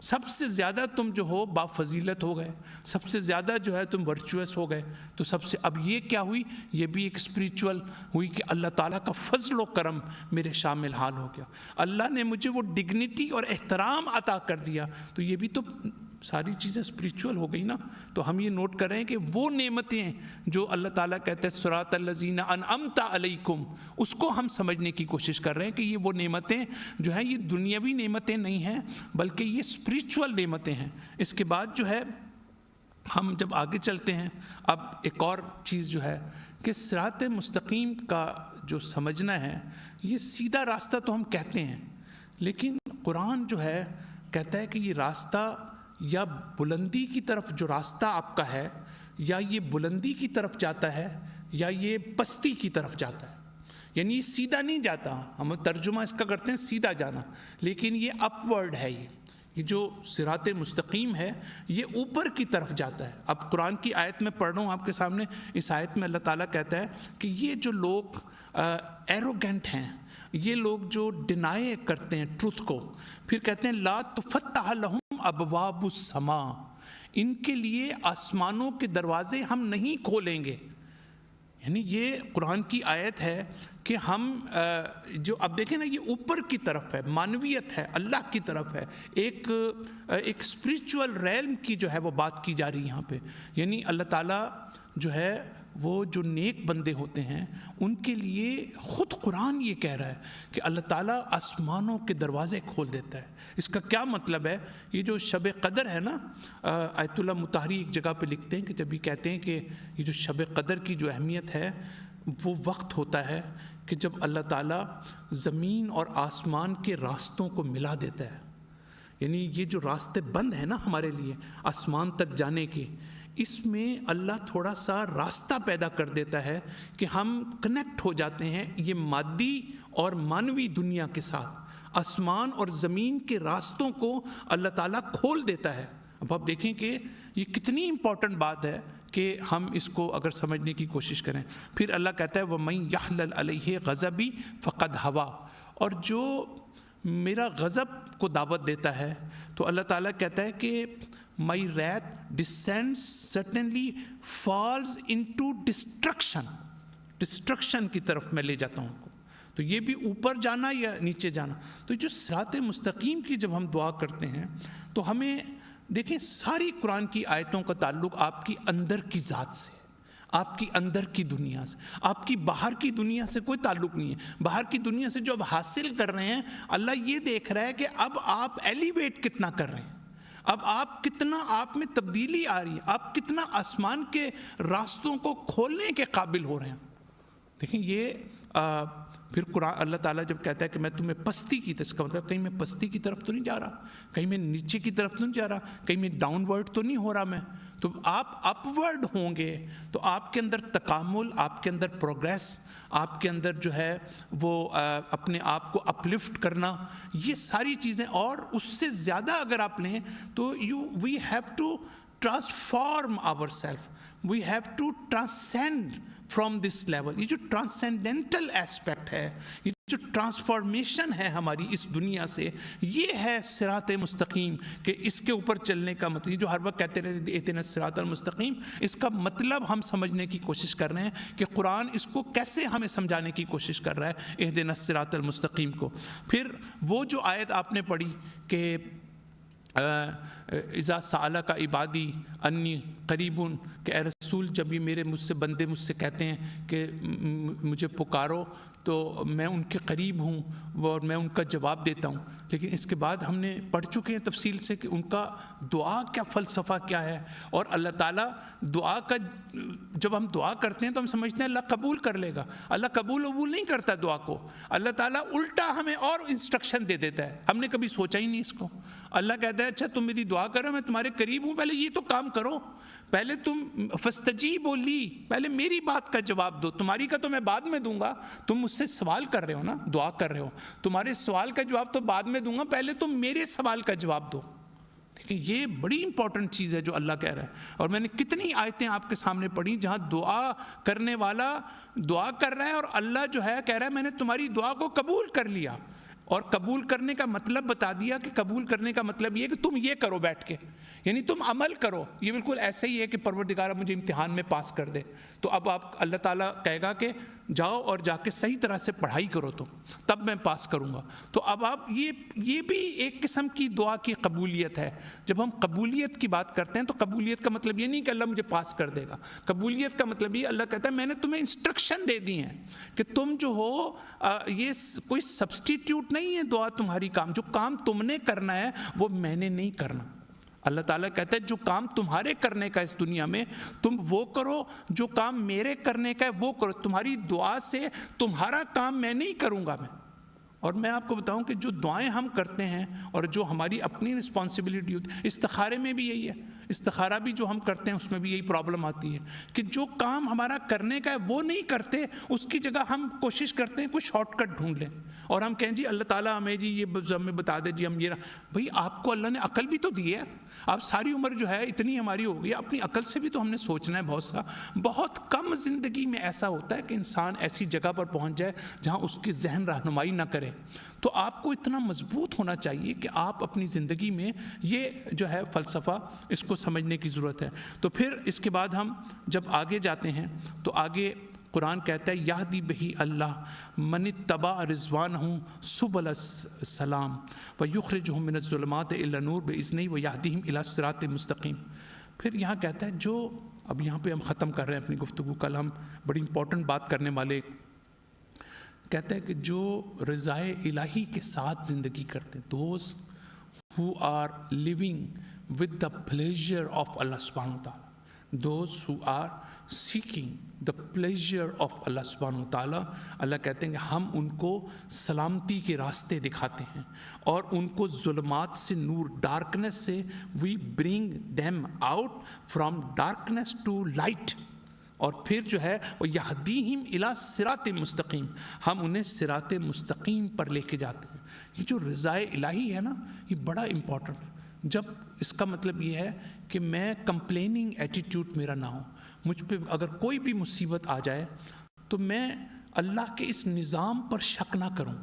سب سے زیادہ تم جو ہو با فضیلت ہو گئے، سب سے زیادہ جو ہے تم ورچوئس ہو گئے. تو سب سے اب یہ کیا ہوئی؟ یہ بھی ایک اسپریچول ہوئی کہ اللہ تعالیٰ کا فضل و کرم میرے شامل حال ہو گیا. اللہ نے مجھے وہ ڈگنیٹی اور احترام عطا کر دیا. تو یہ بھی تو ساری چیزیں اسپریچول ہو گئی نا. تو ہم یہ نوٹ کر رہے ہیں کہ وہ نعمتیں جو اللہ تعالیٰ کہتے ہیں صراط الذین انعمت علیکم، اس کو ہم سمجھنے کی کوشش کر رہے ہیں کہ یہ وہ نعمتیں جو ہیں یہ دنیاوی نعمتیں نہیں ہیں بلکہ یہ اسپریچول نعمتیں ہیں. اس کے بعد جو ہے ہم جب آگے چلتے ہیں، اب ایک اور چیز جو ہے کہ صراط مستقیم کا جو سمجھنا ہے، یہ سیدھا راستہ تو ہم کہتے ہیں، لیکن قرآن جو ہے کہتا ہے کہ یہ راستہ یا بلندی کی طرف جو راستہ آپ کا ہے، یا یہ بلندی کی طرف جاتا ہے یا یہ پستی کی طرف جاتا ہے. یعنی یہ سیدھا نہیں جاتا، ہم ترجمہ اس کا کرتے ہیں سیدھا جانا، لیکن یہ اپورڈ ہے. یہ جو صراط مستقیم ہے یہ اوپر کی طرف جاتا ہے. اب قرآن کی آیت میں پڑھ رہا ہوں آپ کے سامنے. اس آیت میں اللہ تعالیٰ کہتا ہے کہ یہ جو لوگ ایروگنٹ ہیں، یہ لوگ جو ڈینائی کرتے ہیں ٹروتھ کو، پھر کہتے ہیں لا تفتح لہم ابواب السماء، ان کے لیے آسمانوں کے دروازے ہم نہیں کھولیں گے. یعنی یہ قرآن کی آیت ہے کہ ہم جو اب دیکھیں نا یہ اوپر کی طرف ہے، معنویت ہے، اللہ کی طرف ہے، ایک اسپریچول ریلم کی جو ہے وہ بات کی جا رہی ہے یہاں پہ. یعنی اللہ تعالیٰ جو ہے وہ جو نیک بندے ہوتے ہیں ان کے لیے خود قرآن یہ کہہ رہا ہے کہ اللہ تعالیٰ آسمانوں کے دروازے کھول دیتا ہے. اس کا کیا مطلب ہے؟ یہ جو شب قدر ہے نا، آیت اللہ مطہری ایک جگہ پہ لکھتے ہیں کہ جب یہ کہتے ہیں کہ یہ جو شب قدر کی جو اہمیت ہے وہ وقت ہوتا ہے کہ جب اللہ تعالیٰ زمین اور آسمان کے راستوں کو ملا دیتا ہے، یعنی یہ جو راستے بند ہیں نا ہمارے لیے آسمان تک جانے کے، اس میں اللہ تھوڑا سا راستہ پیدا کر دیتا ہے کہ ہم کنیکٹ ہو جاتے ہیں یہ مادی اور مانوی دنیا کے ساتھ۔ آسمان اور زمین کے راستوں کو اللہ تعالیٰ کھول دیتا ہے۔ اب آپ دیکھیں کہ یہ کتنی امپورٹنٹ بات ہے کہ ہم اس کو اگر سمجھنے کی کوشش کریں۔ پھر اللہ کہتا ہے وَمَن يَحْلَلْ عَلَيْهِ غَضَبِي فَقَدْ هَوَىٰ، اور جو میرا غضب کو دعوت دیتا ہے تو اللہ تعالیٰ کہتا ہے کہ my wrath descends certainly falls into destruction کی طرف میں لے جاتا ہوں۔ تو یہ بھی اوپر جانا یا نیچے جانا۔ تو جو صراط مستقیم کی جب ہم دعا کرتے ہیں تو ہمیں دیکھیں ساری قرآن کی آیتوں کا تعلق آپ کی اندر کی ذات سے، آپ کی اندر کی دنیا سے، آپ کی باہر کی دنیا سے کوئی تعلق نہیں ہے۔ باہر کی دنیا سے جو اب حاصل کر رہے ہیں اللہ یہ دیکھ رہا ہے کہ اب آپ ایلیویٹ کتنا کر رہے ہیں، اب آپ کتنا آپ میں تبدیلی آ رہی ہے، آپ کتنا آسمان کے راستوں کو کھولنے کے قابل ہو رہے ہیں۔ دیکھیں یہ پھر قرآن اللہ تعالیٰ جب کہتا ہے کہ میں تمہیں پستی کی، اس کا مطلب کہیں میں پستی کی طرف تو نہیں جا رہا، کہیں میں نیچے کی طرف تو نہیں جا رہا، کہیں میں ڈاؤن ورڈ تو نہیں ہو رہا میں۔ تو آپ اپ ورڈ ہوں گے تو آپ کے اندر تکامل، آپ کے اندر پروگریس، آپ کے اندر جو ہے وہ اپنے آپ کو اپلفٹ کرنا، یہ ساری چیزیں، اور اس سے زیادہ اگر آپ لیں تو we have to transform ourself, we have to transcend from this level. یہ جو ٹرانسینڈنٹل ایسپیکٹ ہے، یہ جو ٹرانسفارمیشن ہے ہماری اس دنیا سے، یہ ہے صراط مستقیم، کہ اس کے اوپر چلنے کا مطلب، یہ جو ہر وقت کہتے رہتے اہدنا الصراط المستقیم، اس کا مطلب ہم سمجھنے کی کوشش کر رہے ہیں کہ قرآن اس کو کیسے ہمیں سمجھانے کی کوشش کر رہا ہے اہدنا الصراط المستقیم کو۔ پھر وہ جو آیت آپ نے پڑھی کہ اذا سألک عبادی انی قریب، کہ اے رسول جب یہ میرے مجھ سے بندے مجھ سے کہتے ہیں کہ مجھے پکارو تو میں ان کے قریب ہوں اور میں ان کا جواب دیتا ہوں۔ لیکن اس کے بعد ہم نے پڑھ چکے ہیں تفصیل سے کہ ان کا دعا کیا فلسفہ کیا ہے، اور اللہ تعالیٰ دعا کا جب ہم دعا کرتے ہیں تو ہم سمجھتے ہیں اللہ قبول کر لے گا۔ اللہ قبول نہیں کرتا دعا کو، اللہ تعالیٰ الٹا ہمیں اور انسٹرکشن دے دیتا ہے، ہم نے کبھی سوچا ہی نہیں اس کو۔ اللہ کہتا ہے اچھا تم میری دعا کرو، میں تمہارے قریب ہوں، پہلے یہ تو کام کرو، پہلے تم فاستجیبوا لی، پہلے میری بات کا جواب دو، تمہاری کا تو میں بعد میں دوں گا۔ تم مجھ سے سوال کر رہے ہو نا، دعا کر رہے ہو، تمہارے سوال کا جواب تو بعد میں دوں گا، پہلے تم میرے سوال کا جواب دو۔ دیکھیں یہ بڑی امپورٹنٹ چیز ہے جو اللہ کہہ رہا ہے۔ اور میں نے کتنی آیتیں آپ کے سامنے پڑھی جہاں دعا کرنے والا دعا کر رہا ہے اور اللہ جو ہے کہہ رہا ہے میں نے تمہاری دعا کو قبول کر لیا، اور قبول کرنے کا مطلب بتا دیا کہ قبول کرنے کا مطلب یہ کہ تم یہ کرو بیٹھ کے، یعنی تم عمل کرو۔ یہ بالکل ایسے ہی ہے کہ پروردگار مجھے امتحان میں پاس کر دے، تو اب آپ اللہ تعالیٰ کہے گا کہ جاؤ اور جا کے صحیح طرح سے پڑھائی کرو تب میں پاس کروں گا۔ تو اب آپ یہ بھی ایک قسم کی دعا کی قبولیت ہے۔ جب ہم قبولیت کی بات کرتے ہیں تو قبولیت کا مطلب یہ نہیں کہ اللہ مجھے پاس کر دے گا، قبولیت کا مطلب یہ اللہ کہتا ہے میں نے تمہیں انسٹرکشن دے دی ہیں کہ تم جو ہو یہ کوئی سبسٹیٹیوٹ نہیں ہے دعا تمہاری کام، جو کام تم نے کرنا ہے وہ میں نے نہیں کرنا۔ اللہ تعالیٰ کہتا ہے جو کام تمہارے کرنے کا اس دنیا میں تم وہ کرو، جو کام میرے کرنے کا ہے وہ کرو، تمہاری دعا سے تمہارا کام میں نہیں کروں گا میں۔ اور میں آپ کو بتاؤں کہ جو دعائیں ہم کرتے ہیں اور جو ہماری اپنی رسپانسبلٹی ہوتی ہے، استخارے میں بھی یہی ہے، استخارہ بھی جو ہم کرتے ہیں اس میں بھی یہی پرابلم آتی ہے کہ جو کام ہمارا کرنے کا ہے وہ نہیں کرتے، اس کی جگہ ہم کوشش کرتے ہیں کوئی شارٹ کٹ ڈھونڈ لیں اور ہم کہیں جی اللہ تعالیٰ ہمیں جی یہ ہمیں بتا دے جی ہم یہ بھئی آپ کو اللہ نے عقل بھی تو دی ہے، آپ ساری عمر جو ہے اتنی ہماری ہو گئی، اپنی عقل سے بھی تو ہم نے سوچنا ہے۔ بہت کم زندگی میں ایسا ہوتا ہے کہ انسان ایسی جگہ پر پہنچ جائے جہاں اس کی ذہن رہنمائی نہ کرے۔ تو آپ کو اتنا مضبوط ہونا چاہیے کہ آپ اپنی زندگی میں یہ جو ہے فلسفہ اس کو سمجھنے کی ضرورت ہے۔ تو پھر اس کے بعد ہم جب آگے جاتے ہیں تو آگے قرآن کہتا ہے یہدی بہی اللہ من اتبع رضوانہ سبل السلام ویخرجہم من الظلمات الی النور باذنہ ویہدیہم الی صراط مستقیم۔ پھر یہاں کہتا ہے جو اب یہاں پہ ہم ختم کر رہے ہیں اپنی گفتگو، کل ہم بڑی امپورٹنٹ بات کرنے والے، کہتا ہے کہ جو رضائے الہی کے ساتھ زندگی کرتے ہیں، those who are living with the pleasure of اللہ سبحانہ وتعالی، those who are seeking the pleasure of Allah subhanahu wa ta'ala. اللہ کہتے ہیں کہ ہم ان کو سلامتی کے راستے دکھاتے ہیں اور ان کو ظلمات سے نور، ڈارکنیس سے we bring them out from darkness to light. اور پھر جو ہے وہ یہدیہم الی صراط مستقیم، ہم انہیں صراط مستقیم پر لے کے جاتے ہیں. یہ جو رضائے الہی ہے نا، یہ بڑا امپورٹنٹ ہے. جب اس کا مطلب یہ ہے کہ میں کمپلیننگ ایٹیٹیوڈ میرا نہ ہو، مجھ پہ اگر کوئی بھی مصیبت آ جائے تو میں اللہ کے اس نظام پر شک نہ کروں.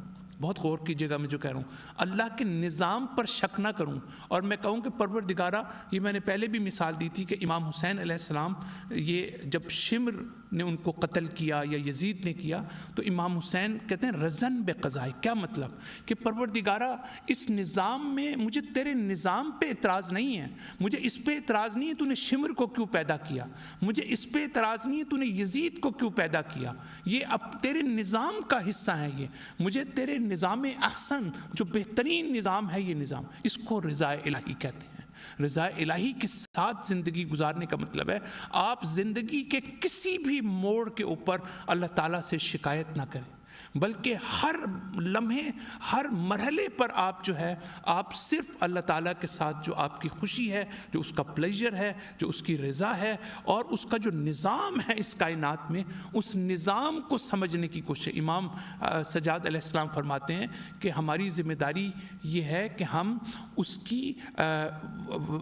بہت غور کیجیے گا میں جو کہہ رہا ہوں، اللہ کے نظام پر شک نہ کروں اور میں کہوں کہ پروردگارہ، یہ میں نے پہلے بھی مثال دی تھی کہ امام حسین علیہ السلام، یہ جب شمر نے ان کو قتل کیا یا یزید نے کیا تو امام حسین کہتے ہیں رزن بے قضاء. کیا مطلب کہ پروردگارہ اس نظام میں مجھے تیرے نظام پہ اعتراض نہیں ہے، مجھے اس پہ اعتراض نہیں ہے تو نے شمر کو کیوں پیدا کیا، مجھے اس پہ اعتراض نہیں ہے تو نے یزید کو کیوں پیدا کیا، یہ اب تیرے نظام کا حصہ ہے، یہ مجھے تیرے نظام احسن جو بہترین نظام ہے، یہ نظام، اس کو رضا الہی کہتے ہیں. رضا الہی کے ساتھ زندگی گزارنے کا مطلب ہے آپ زندگی کے کسی بھی موڑ کے اوپر اللہ تعالیٰ سے شکایت نہ کریں، بلکہ ہر لمحے، ہر مرحلے پر آپ جو ہے آپ صرف اللہ تعالیٰ کے ساتھ جو آپ کی خوشی ہے، جو اس کا پلیجر ہے، جو اس کی رضا ہے اور اس کا جو نظام ہے اس کائنات میں، اس نظام کو سمجھنے کی کوشش. امام سجاد علیہ السلام فرماتے ہیں کہ ہماری ذمہ داری یہ ہے کہ ہم اس کی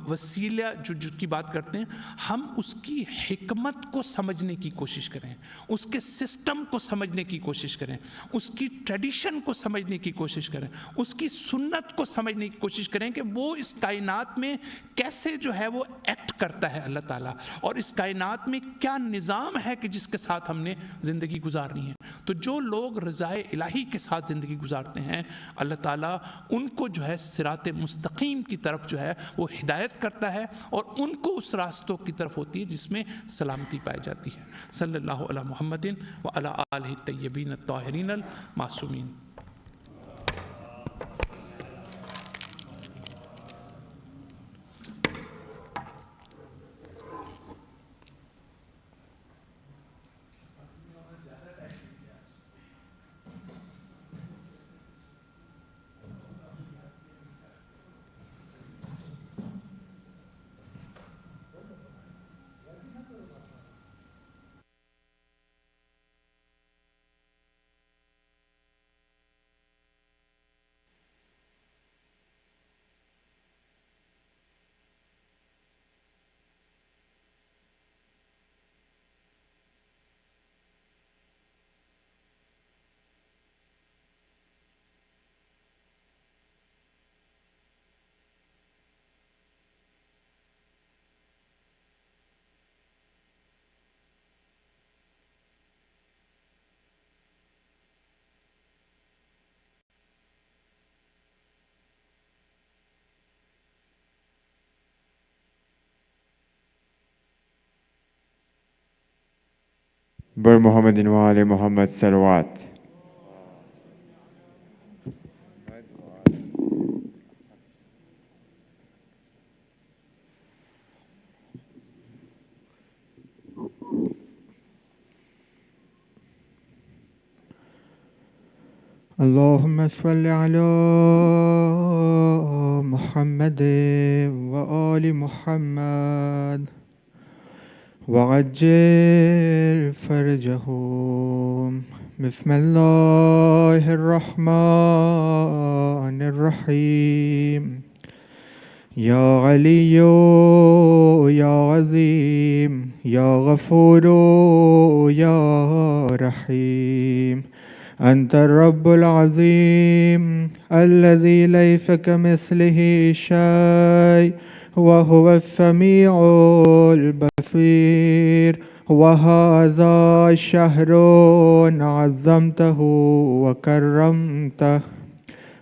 وسیلہ جو کی بات کرتے ہیں، ہم اس کی حکمت کو سمجھنے کی کوشش کریں، اس کے سسٹم کو سمجھنے کی کوشش کریں، اس کی ٹریڈیشن کو سمجھنے کی کوشش کریں، اس کی سنت کو سمجھنے کی کوشش کریں کہ وہ اس کائنات میں کیسے جو ہے وہ ایکٹ کرتا ہے اللہ تعالیٰ، اور اس کائنات میں کیا نظام ہے کہ جس کے ساتھ ہم نے زندگی گزارنی ہے. تو جو لوگ رضائے الہی کے ساتھ زندگی گزارتے ہیں، اللہ تعالیٰ ان کو جو ہے صراط مستقیم کی طرف جو ہے وہ ہدایت کرتا ہے اور ان کو اس راستوں کی طرف ہوتی ہے جس میں سلامتی پائی جاتی ہے. صلی اللہ علی محمد وعلی آلہ الطیبین الطاہرین المعصومین. بر محمد و آل محمد صلوات. اللهم صل على محمد وآل محمد وعجل فرجهم. بسم الله الرحمن الرحيم. يا علي يا عظيم يا غفور يا رحيم، أنت الرب العظيم الذي ليس كمثله شيء وهو السميع البصير. وهذا شهر عظمته وكرمته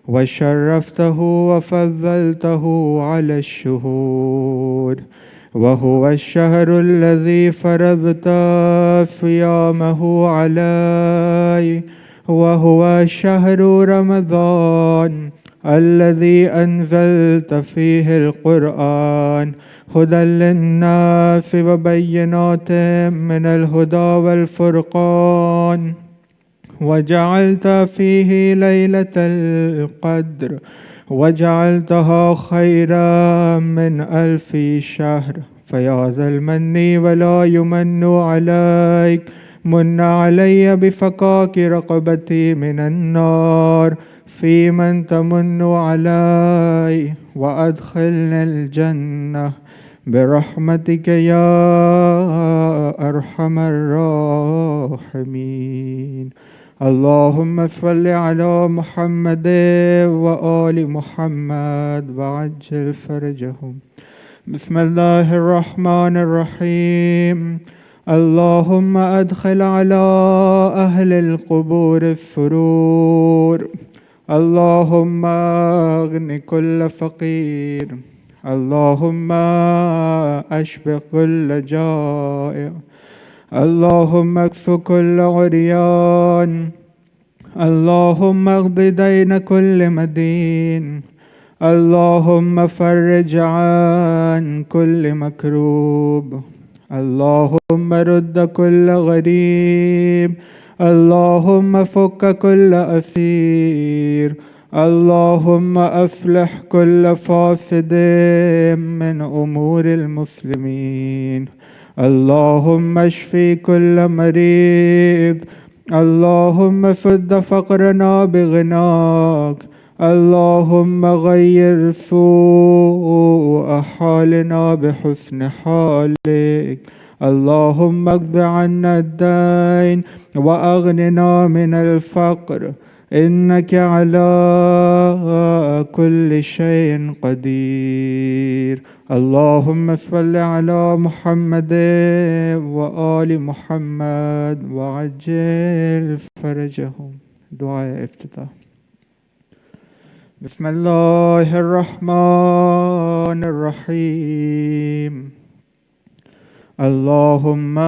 وشرفته وفضلته على الشهور، وهو الشهر الذي فرضت صيامه علي، وهو شهر رمضان الذي أنزلت فيه القرآن هدى للناس وبينات من الهدى والفرقان، وجعلت فيه ليلة القدر وجعلتها خيرا من 1000 شهر. فيا ذا المن ولا يمن عليك، من علي بفكاك رقبتي من النار، في من تمن علي، وأدخلني الجنة برحمتك يا أرحم الراحمين. اللهم صل على محمد وآل محمد وعجل فرجهم. بسم الله الرحمن الرحيم. اللهم أدخل على أهل القبور السرور، اللهم أغن كل فقير، اللهم أشبع كل جائع، اللهم اكس كل عريان، اللهم اقض دين كل مدين، اللهم فرج عن كل مكروب، اللهم رد كل غريب، اللهم فك كل أسير، اللهم أصلح كل فاسد من أمور المسلمين، اللهم اشفي كل مريض، اللهم سد فقرنا بغناك، اللهم غير سوء حالنا بحسن حالك، اللهم اقض عنا الدين وأغننا من الفقر، إنك على كل شيء قدير. اللهم صل على محمد وآل محمد وعجل فرجهم. دعاء افتتاح. بسم الله الرحمن الرحيم. اللهم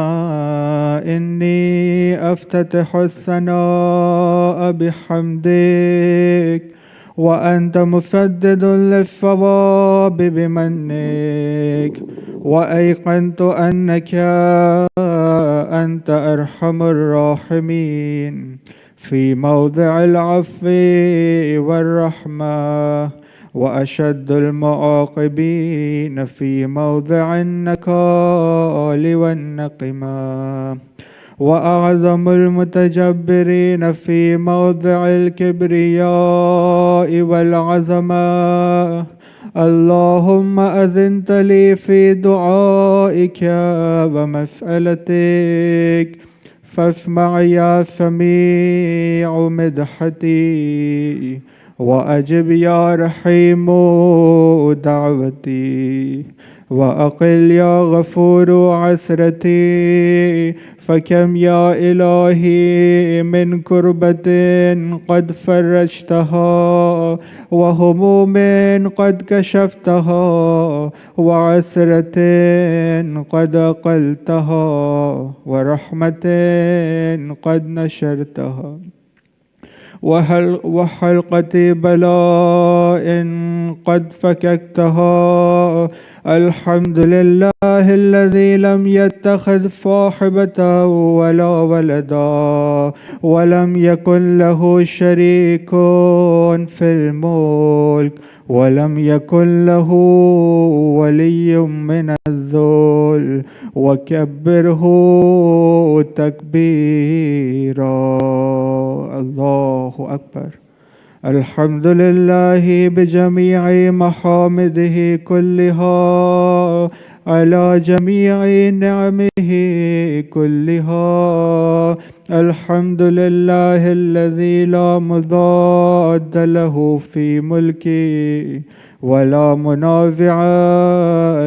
إني أفتتح الثناء بحمدك، وأنت مسدد للصواب بمنك، وأيقنت أنك أنت أرحم الراحمين في موضع العفو والرحمة، وأشد المعاقبين في موضع النكال والنقمة، وأعظم المتجبرين في موضع الكبرياء والعظمة. اللهم أذنت لي في دعائك ومسألتك، فاسمع يا سميع مدحتي، وأجب يا رحيم دعوتي، وأقل يا غفور عسرتي. فكم يا إلهي من كربة قد فرجتها، وهموم قد كشفتها، وعسرة قد أقلتها، ورحمة قد نشرتها، وحلقة بلاء قد فككتها. الحمد لله الذي لم يتخذ صاحبة ولا ولدا، ولم يكن له شريك في الملك، ولم يكن له ولي من الذل، وكبره تكبيرا. الله أكبر. الحمد لله بجميع محامده كلها، على جميع نعمه كلها. الحمد لله الذي لا مضاد له في ملكه، ولا منازع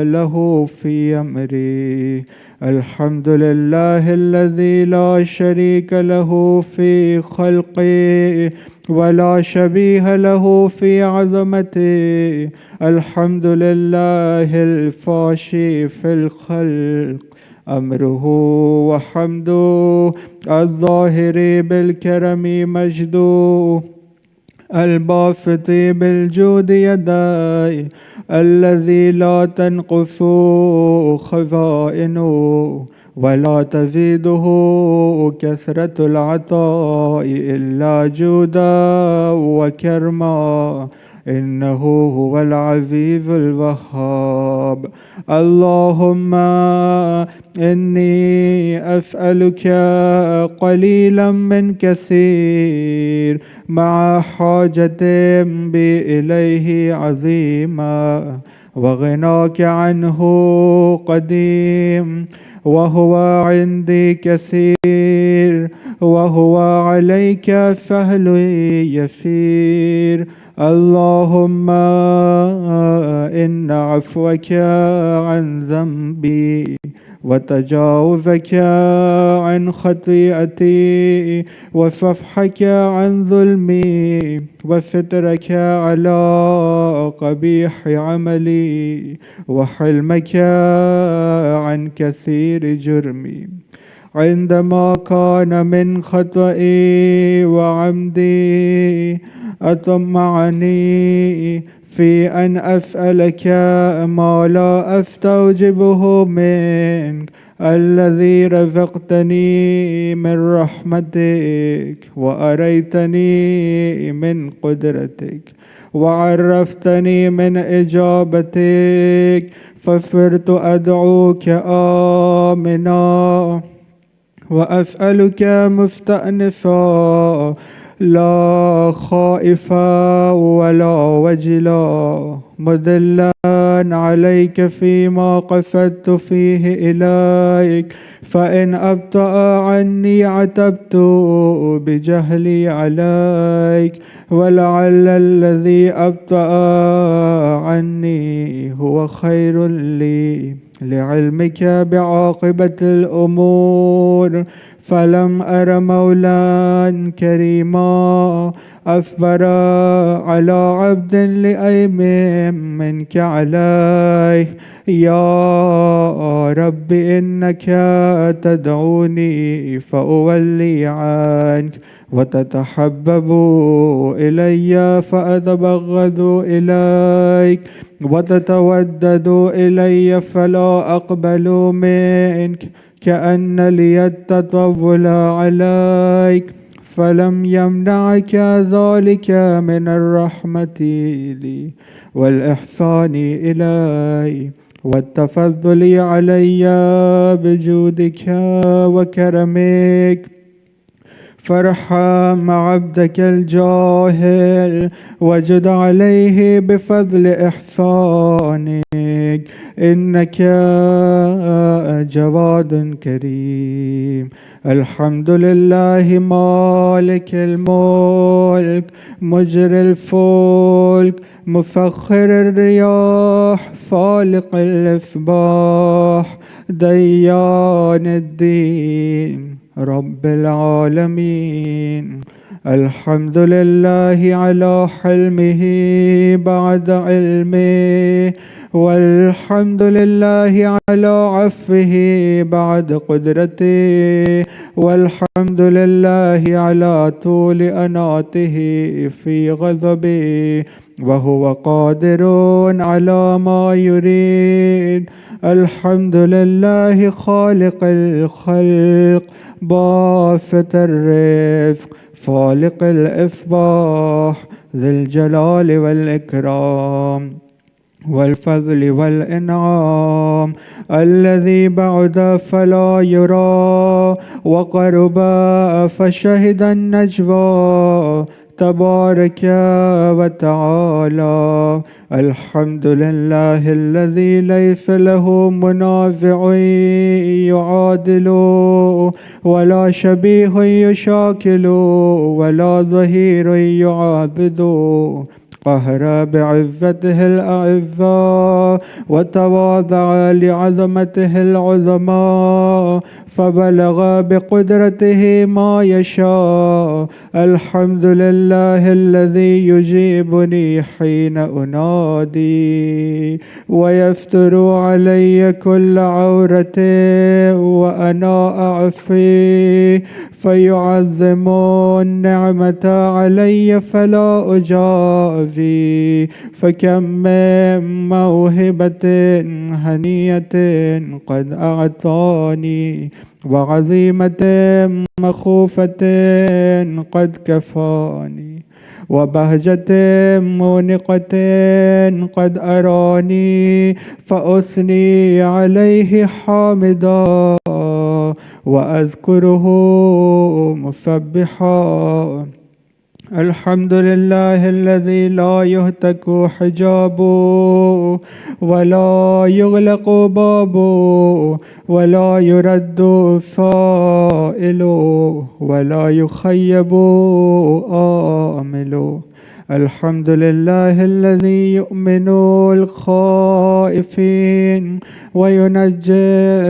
له في أمره. الحمد لله الذي لا شريك له في خلقه، ولا شبيه له في عظمته. الحمد لله الفاشي في الخلق أمره وحمده، الظاهر بالكرم مجده، الباسط بالجود يداي الذي لا تنقص خزائنه ولا تزيده كثرة العطاء إلا جودا وكرما إنه هو العزيز الوهاب. اللهم إني أسألك قليلا من كثير مع حاجة بي إليه عظيما وغناك عنه قديم وهو عندي كثير وهو عليك سهل يسير. اللهم إن عفوك عن ذنبي وتجاوزك عن خطيئتي وصفحك عن ظلمي وسترك على قبيح عملي وحلمك عن كثير جرمي عندما كان من خطئي وعمدي أطمعني في أن أسألك ما لا أستوجبه منك الذي رزقتني من رحمتك وأريتني من قدرتك وعرفتني من إجابتك فصرت أدعوك آمنا وأسألك مستأنفا لا خائفا ولا وجلا مدلا عليك فيما قصدت فيه إليك فإن أبطأ عني عتبت بجهلي عليك ولعل الذي أبطأ عني هو خير لي لعلمك بعاقبة الأمور فلم أر مولا كريما أصبر على عبد لأيم منك عليه. يا رب إنك تدعوني فأولي عنك وتتحبب إلي فأتبغض إليك وتتودد إلي فلا أقبل منك كأن لي التطول عليك فلم يمنعك ذلك من الرحمة لي والإحسان إلي والتفضل علي بجودك وكرمك فارحم عبدك الجاهل وجد عليه بفضل إحسانك إنك جواد كريم. الحمد لله مالك الملك مجري الفلك مسخر الرياح فالق الإصباح ديان الدين رب العالمين. الحمد لله على حلمه بعد علمه والحمد لله على عفوه بعد قدرته والحمد لله على طول أناته في غضبه وهو قادر على ما يريد. الحمد لله خالق الخلق باسط الرزق فالق الإصباح ذي الجلال والإكرام والفضل والإنعام الذي بعد فلا يرى وقرب فشهد النجوى تبارك وتعالى. الحمد لله الذي ليس له منازع يعادل ولا شبيه يشاكل ولا ظهير يعابد قهر بعزته الأعزاء وتواضع لعظمته العظماء فبلغ بقدرته ما يشاء. الحمد لله الذي يجيبني حين أنادي ويستر علي كل عورة وأنا أعصي فيعظم النعمة علي فلا أجازي. فكم من موهبة هنية قد أعطاني وعظيمة مخوفة قد كفاني وبهجة مونقة قد أراني فأثني عليه حامدا وأذكره مسبحا. الحمد لله الذي لا يهتك حجابه ولا يغلق بابه ولا يرد سائله ولا يخيب آمله. الحمد لله الذي يؤمن الخائفين وينجي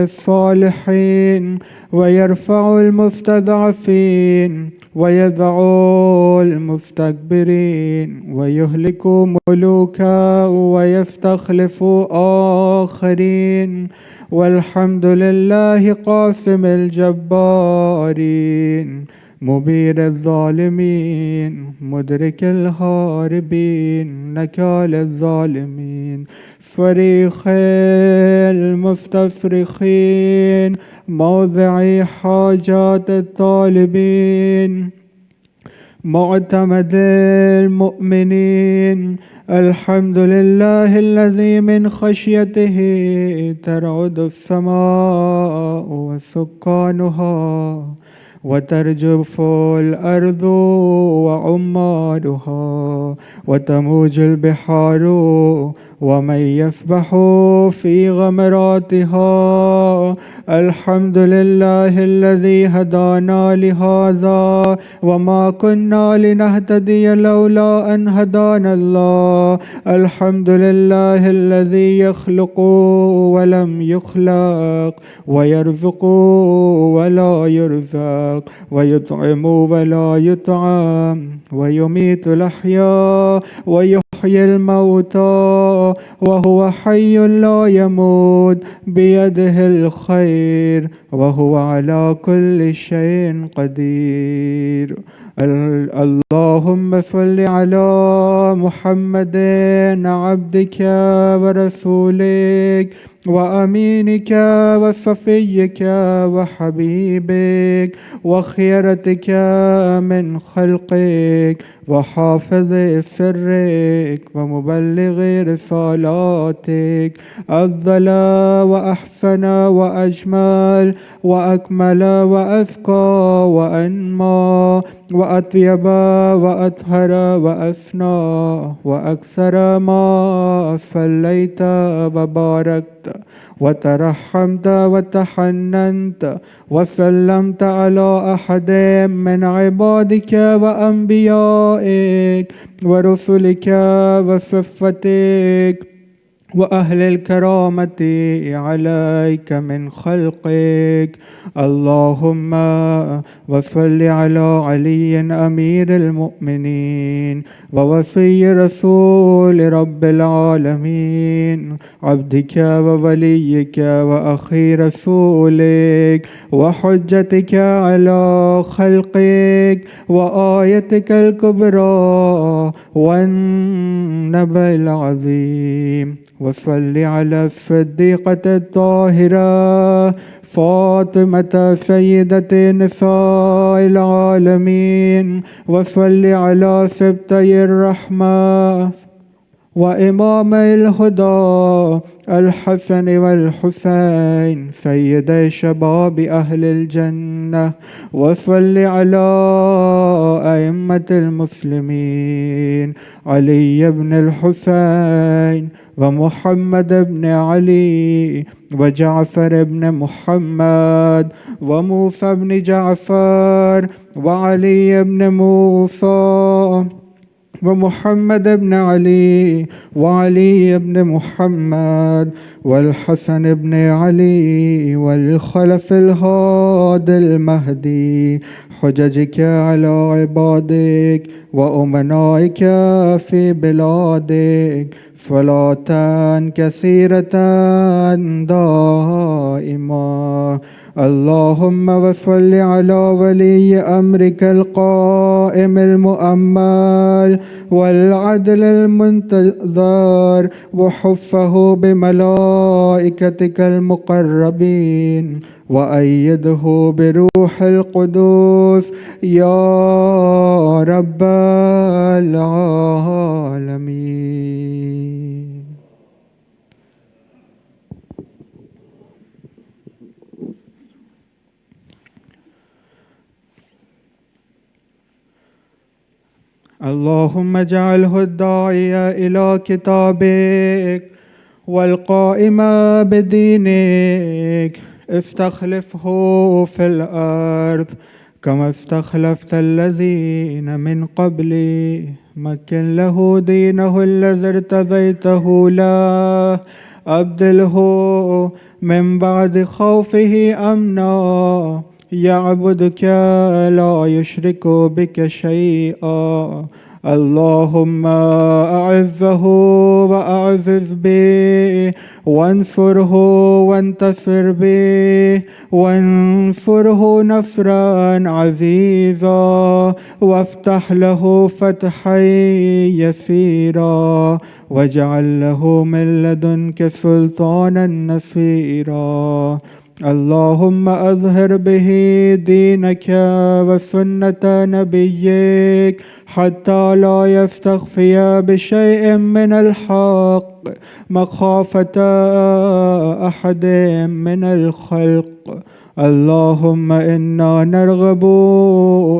الصالحين ويرفع المستضعفين ويدع المستكبرين ويهلك ملوكا ويستخلف آخرين. والحمد لله قاسم الجبارين مبير الظالمين مدرك الهاربين نكال الظالمين فريق المستصرخين موضع حاجات الطالبين معتمد المؤمنين. الحمد لله الذي من خشيته ترعد السماء وسكانها وترجف الأرض وعمارها وتموج البحار ومن يسبح في غمراتها. الحمد لله الذي هدانا لهذا وما كنا لنهتدي لولا أن هدانا الله. الحمد لله الذي يخلق ولم يخلق ويرزق ولا يرزق ويطعم ولا يطعم ويميت الأحياء ويحيي الموتى وهو حي لا يموت بيده الخير وهو على كل شيء قدير. اللهم صل على محمد عبدك ورسولك وأمينك وصفيك وحبيبك وخيرتك من خلقك وحافظ سرك ومبلغ رسالاتك أفضل وأحسن وأجمل وأكمل وأزكى وأنمى وأطيب وأطهر وأثنى وأكثر ما صليت وباركت وترحمت وتحننت وسلمت على أحد من عبادك وأنبيائك ورسلك وصفتك وأهل الكرامة عليك من خلقك. اللهم وصل على علي أمير المؤمنين ووصي رسول رب العالمين عبدك ووليك وأخي رسولك وحجتك على خلقك وآيتك الكبرى والنبأ العظيم. وصل على الصديقة الطاهرة فاطمة سيدة نساء العالمين. وصل على سبتي الرحمة وإمام الهدى الحسن والحسين سيدي شباب أهل الجنة. وصل على أئمة المسلمين علي بن الحسين ومحمد بن علي وجعفر بن محمد وموسى بن جعفر وعلي بن موسى ومحمد بن علي وعلي بن محمد والحسن بن علي والخلف الهادي المهدي حججك على عبادك وأمنائك في بلادك صلاة كثيرة دائمة. اللهم وصل على ولي أمرك القائم المؤمل والعدل المنتظر وحفه بملائكتك المقربين وأيده بروح القدوس يا رب العالمين. اللهم اجعله الداعي إلى كتابك والقائم بدينك استخلفه في الأرض كما استخلفت الذين من قبلي. مكن له دينه الذي ارتضيته له أبدله من بعد خوفه أمنا يعبدك لا يشرك بك شيئا. اللهم أعزه وأعزز به وانصره وانتصر به وانصره نصرا عزيزا وافتح له فتحا يسيرا واجعل له من لدنك سلطانا نصيرا. اللهم أظهر به دينك وسنة نبيك حتى لا يستخفي بشيء من الحق مخافة أحد من الخلق. اللهم إنا نرغب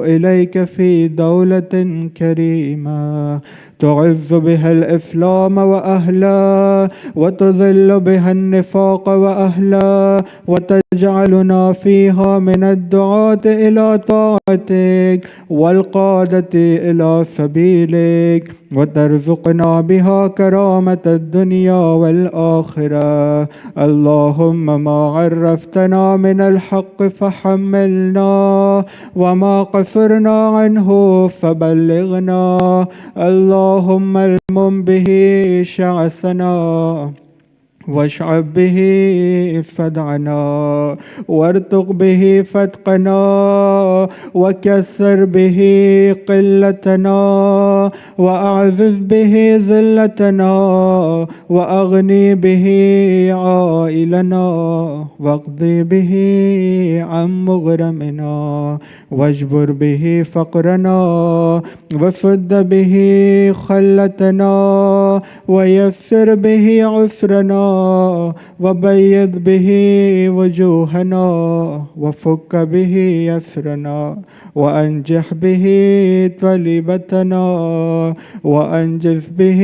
إليك في دولة كريمة تعز بها الإسلام وأهله وتذل بها النفاق وأهله وتجعلنا فيها من الدعاة إلى طاعتك والقادة إلى سبيلك وترزقنا بها كرامة الدنيا والآخرة. اللهم ما عرفتنا من الحق فحملنا وما قصرنا عنه فبلغنا. اللهم المم به شعثنا واشعب به فدعنا وارتق به فتقنا وكسر به قلتنا وأعزز به ذلتنا وأغني به عائلنا واقضي به عن مغرمنا واجبر به فقرنا وسد به خلتنا ويسر به عسرنا وبيض به وجوهنا وفك به يسرنا وأنجح به طلبتنا وأنجز به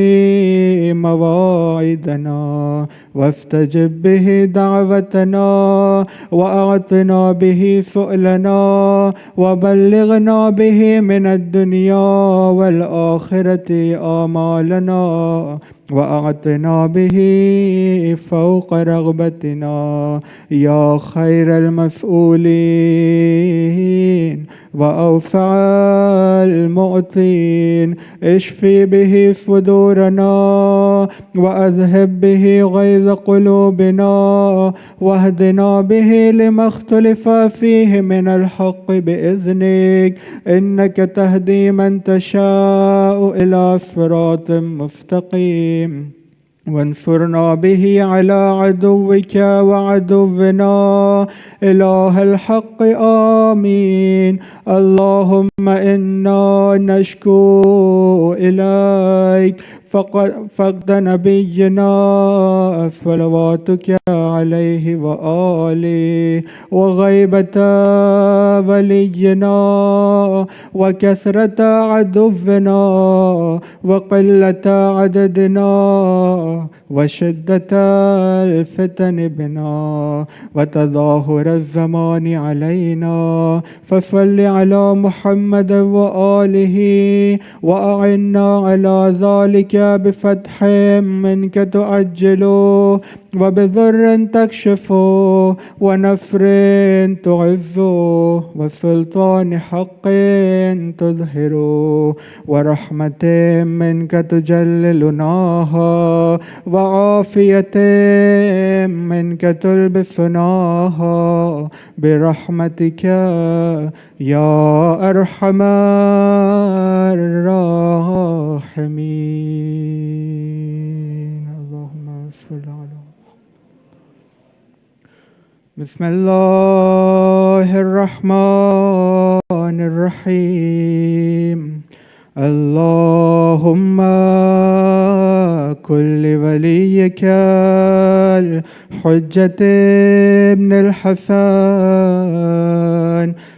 مواعيدنا واستجب به دعوتنا وأعطنا به سؤلنا وبلغنا به من الدنيا والآخرة آمالنا وأعطنا به فوق رغبتنا يا خير المسؤولين وأوسع المعطين. اشفي به صدورنا وأذهب به غيظ قلوبنا واهدنا به لما اختلف فيه من الحق بإذنك إنك تهدي من تشاء إلى صراط مستقيم. وانصرنا به على عدوك وعدونا إله الحق آمين. اللهم إنا نشكو إليك فقد نبينا صلواتك عليه وآله وغيبة ولينا وكثرة عدونا وقلة عددنا وشدة الفتن بنا وتظاهر الزمان علينا، فصل على محمد وآله وأعنا على ذلك بفتح منك تؤجله وبضر تكشفه ونفر تعزه وسلطان حق تظهره ورحمة منك تجللناها وعافية منك تلبسناها برحمتك يا أرحم الراحمين. اللهم صل على بسم الله الرحمن الرحيم. اللهم كن لوليك الحجة ابن الحسن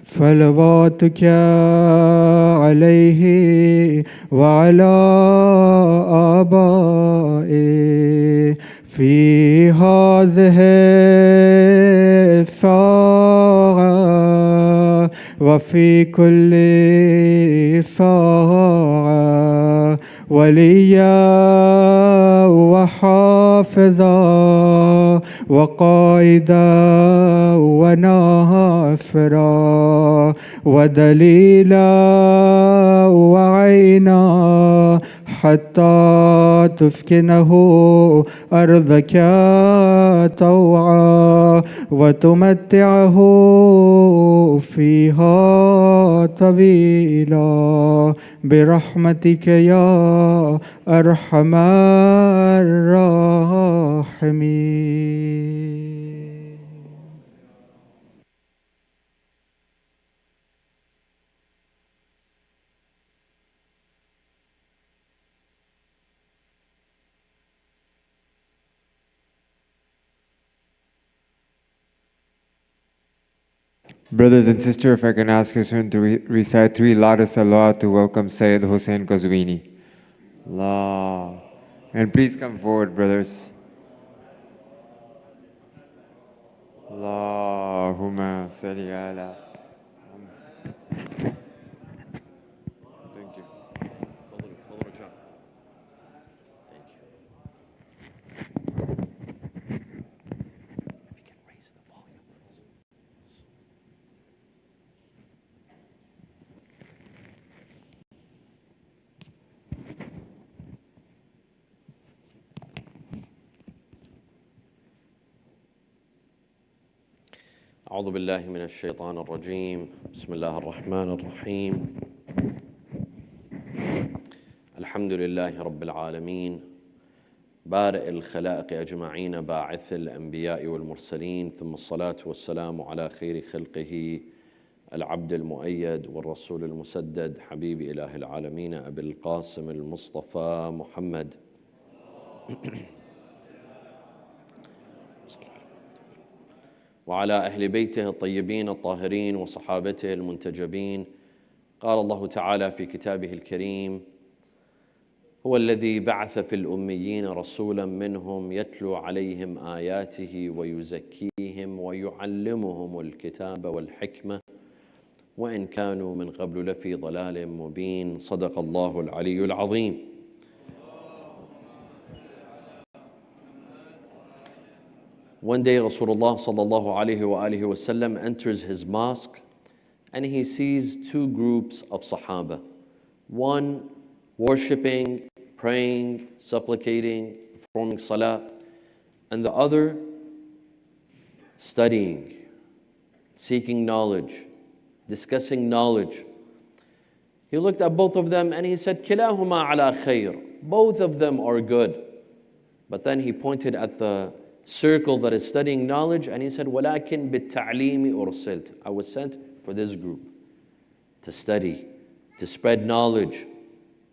صلواتك عليه وعلى آبائه في هذه الساعة وفي كل ساعة وليا وحافظا وقائدا وناصرا ودليلا وعينا حتى تسكنه أرضك طوعا وتمتعه فيها طويلا برحمتك يا أرحم الراحمين. Brothers and sisters, if I can ask Hossein to recite 3 Lada Salah to welcome Syed Hossein Qazwini. Allah. And please come forward, brothers. Allahumma salli ala. Thank you. أعوذ بالله من الشيطان الرجيم. بسم الله الرحمن الرحيم. الحمد لله رب العالمين بارئ الخلائق أجمعين باعث الأنبياء والمرسلين، ثم الصلاة والسلام على خير خلقه العبد المؤيد والرسول المسدد حبيب إله العالمين أبي القاسم المصطفى محمد وعلى أهل بيته الطيبين الطاهرين وصحابته المنتجبين. قال الله تعالى في كتابه الكريم: هو الذي بعث في الأميين رسولا منهم يتلو عليهم آياته ويزكيهم ويعلمهم الكتاب والحكمة وإن كانوا من قبل لفي ضلال مبين. صدق الله العلي العظيم. One day Rasulullah sallallahu alayhi wa alihi wasallam enters his mosque and he sees 2 groups of Sahaba. One worshipping, praying, supplicating, performing salah, and the other studying, seeking knowledge, discussing knowledge. He looked at both of them and he said, "Kilahuma ala khair." Both of them are good. But then he pointed at the circle that is studying knowledge and he said, "Walakin bit-ta'limi ursilt." I was sent for this group to study, to spread knowledge,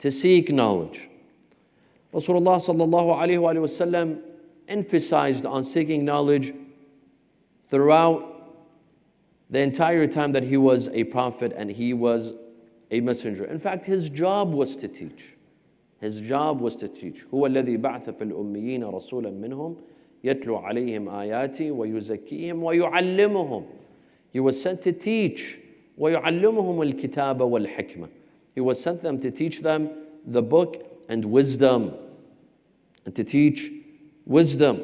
to seek knowledge. Rasulullah sallallahu alaihi wasallam emphasized on seeking knowledge throughout the entire time that he was a prophet and he was a messenger. In fact, his job was to teach. His job was to teach. هو الذي بعث في الأميين رسولا منهم يتلو عليهم آياتي ويزكيهم ويعلمهم. He was sent to teach. ويعلمهم الكتاب والحكمة. He was sent them to teach them the book and wisdom. And to teach wisdom.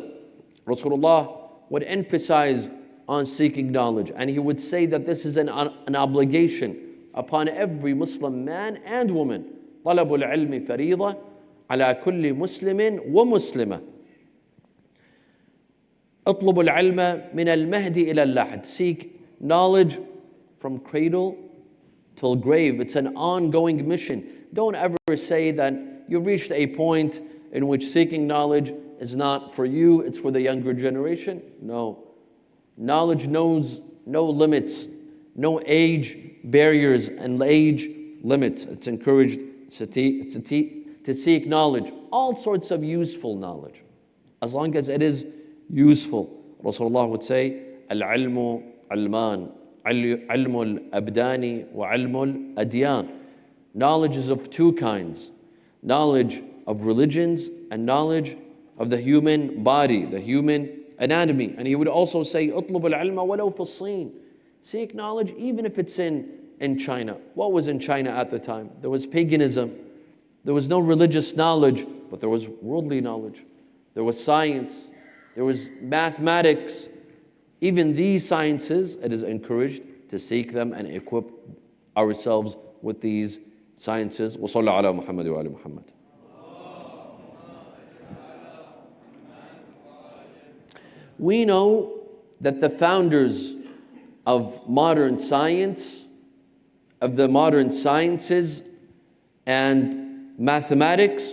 Rasulullah would emphasize on seeking knowledge. And he would say that this is an obligation upon every Muslim man and woman. طلب العلم فريضة على كل مسلم ومسلمة. اطلب العلم من المهد إلى اللحد. Seek knowledge from cradle till grave. It's an ongoing mission. Don't ever say that you've reached a point in which seeking knowledge is not for you, it's for the younger generation. No. Knowledge knows no limits, no age barriers and age limits. It's encouraged to seek knowledge, all sorts of useful knowledge, as long as it is useful. Rasulullah would say, Al-ilmu alman, ilmu al-abdani wa ilmu al-adyan. Knowledge is of two kinds. Knowledge of religions and knowledge of the human body, the human anatomy. And he would also say, اطلب العلم ولو في الصين. Seek knowledge even if it's in China. What was in China at the time? There was paganism. There was no religious knowledge, but there was worldly knowledge. There was science. There was mathematics. Even these sciences, it is encouraged to seek them and equip ourselves with these sciences. وصلى على محمد وآل محمد. We know that the founders of modern science, of the modern sciences and mathematics,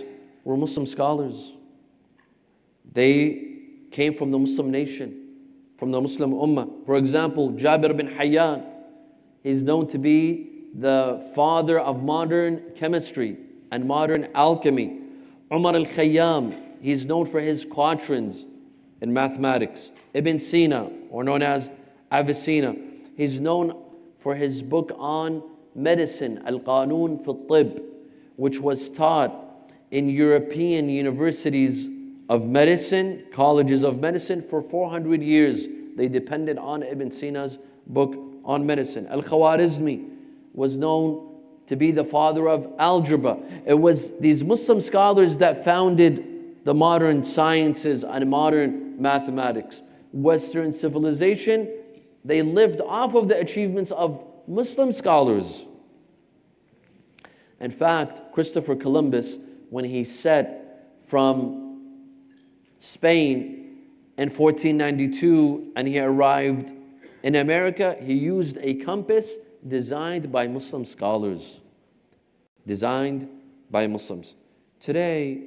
were Muslim scholars. They came from the Muslim nation, from the Muslim Ummah. For example, Jabir bin Hayyan is known to be the father of modern chemistry and modern alchemy. Umar al-Khayyam, he's known for his quatrains in mathematics. Ibn Sina, or known as Avicenna, he's known for his book on medicine, Al-Qanun fi al-Tib, which was taught in European universities of medicine, colleges of medicine, for 400 years. They depended on Ibn Sina's book on medicine. Al-Khwarizmi was known to be the father of algebra. It was these Muslim scholars that founded the modern sciences and modern mathematics. Western civilization, they lived off of the achievements of Muslim scholars. In fact, Christopher Columbus, when he set from Spain in 1492 and he arrived in America, he used a compass designed by Muslim scholars. Designed by Muslims. Today,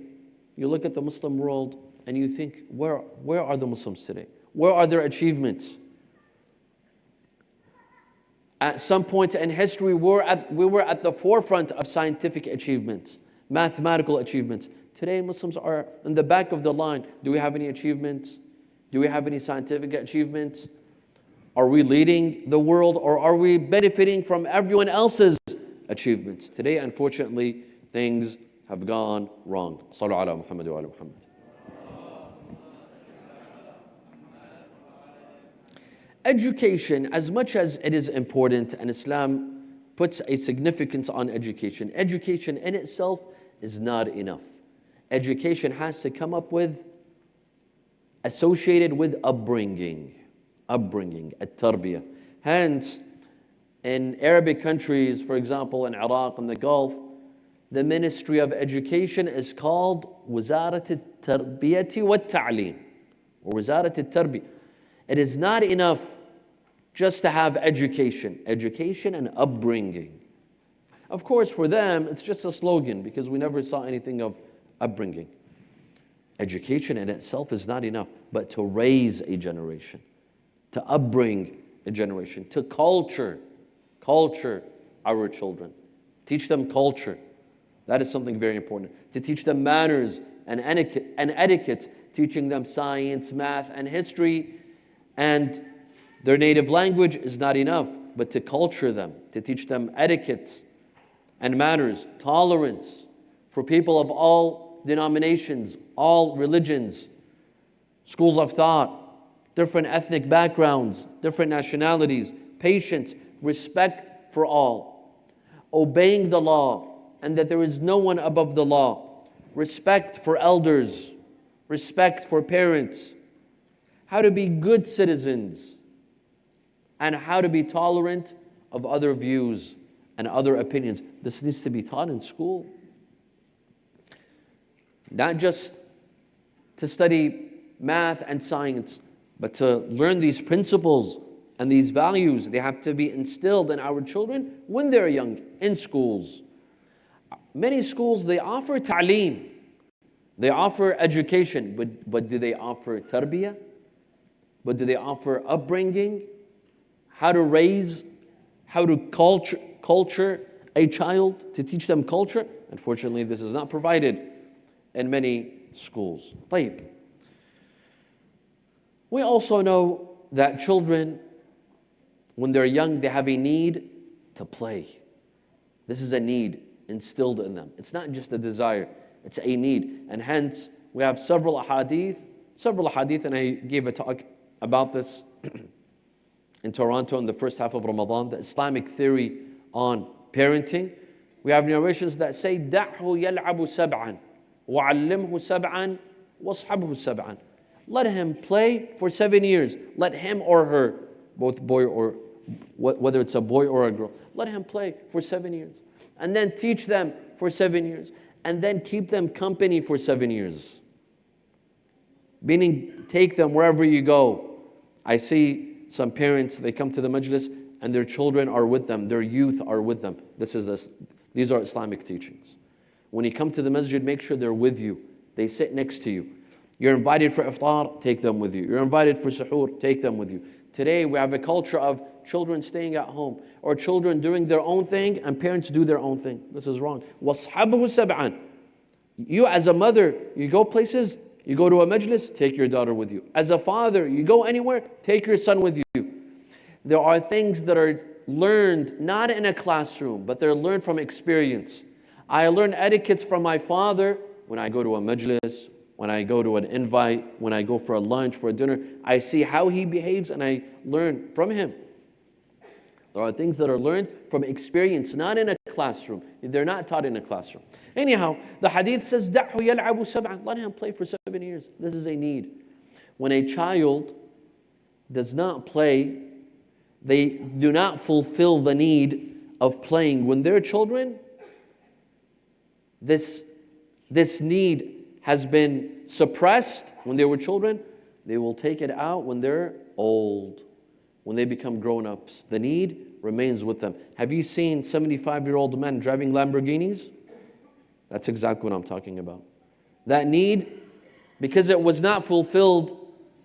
you look at the Muslim world and you think, where are the Muslims today? Where are their achievements? At some point in history, we were at the forefront of scientific achievements, mathematical achievements. Today, Muslims are in the back of the line. Do we have any achievements? Do we have any scientific achievements? Are we leading the world, or are we benefiting from everyone else's achievements? Today, unfortunately, things have gone wrong. Sallu ala Muhammad wa ala Muhammad. Education, as much as it is important, and Islam puts a significance on education, education in itself is not enough. Education has to come up with, associated with upbringing, at-tarbiyah. Hence, in Arabic countries, for example, in Iraq and the Gulf, the Ministry of Education is called Wazarat al-Tarbiyati wa-Ta'lim, or Wazarat al-Tarbiyah. It is not enough just to have education and upbringing. Of course, for them, it's just a slogan because we never saw anything of upbringing. Education in itself is not enough, but to raise a generation, to upbring a generation, to culture our children, teach them culture. That is something very important. To teach them manners and etiquette, teaching them science, math, and history, and their native language is not enough, but to culture them, to teach them etiquettes and manners, tolerance, for people of all denominations, all religions, schools of thought, different ethnic backgrounds, different nationalities, patience, respect for all, obeying the law, and that there is no one above the law, respect for elders, respect for parents, how to be good citizens, and how to be tolerant of other views and other opinions. This needs to be taught in school. Not just to study math and science, but to learn these principles and these values. They have to be instilled in our children when they're young, in schools. Many schools, they offer ta'aleem. They offer education, but do they offer tarbiyah? But do they offer upbringing? How to raise, how to culture a child, to teach them culture? Unfortunately, this is not provided in many schools. طيب. We also know that children, when they're young, they have a need to play. This is a need instilled in them. It's not just a desire, it's a need. And hence, we have several ahadith, and I gave a talk about this in Toronto in the first half of Ramadan, the Islamic theory on parenting. We have narrations that say, دَعْهُ يَلْعَبُ سَبْعًا وَعَلِّمْهُ سَبْعًا وَاصْحَبْهُ سَبْعًا. Let him play for 7 years. Let him or her, both boy or, whether it's a boy or a girl, let him play for 7 years. And then teach them for 7 years. And then keep them company for 7 years. Meaning, take them wherever you go. I see some parents, they come to the majlis and their children are with them, their youth are with them. These are Islamic teachings. When you come to the masjid, make sure they're with you. They sit next to you. You're invited for iftar, take them with you. You're invited for suhoor, take them with you. Today we have a culture of children staying at home or children doing their own thing and parents do their own thing. This is wrong. وَاصْحَبْهُ سَبْعًا. You as a mother, you go places, you go to a majlis, take your daughter with you. As a father, you go anywhere, take your son with you. There are things that are learned not in a classroom, but they're learned from experience. I learn etiquettes from my father when I go to a majlis, when I go to an invite, when I go for a lunch, for a dinner. I see how he behaves and I learn from him. There are things that are learned from experience, not in a classroom. They're not taught in a classroom. Anyhow, the hadith says, دَعْهُ يَلْعَبُ سَبْعًا. Let him play for 7 years. This is a need. When a child does not play, they do not fulfill the need of playing. When they're children, this need has been suppressed when they were children. They will take it out when they're old, when they become grown-ups. The need remains with them. Have you seen 75-year-old men driving Lamborghinis? That's exactly what I'm talking about. That need, because it was not fulfilled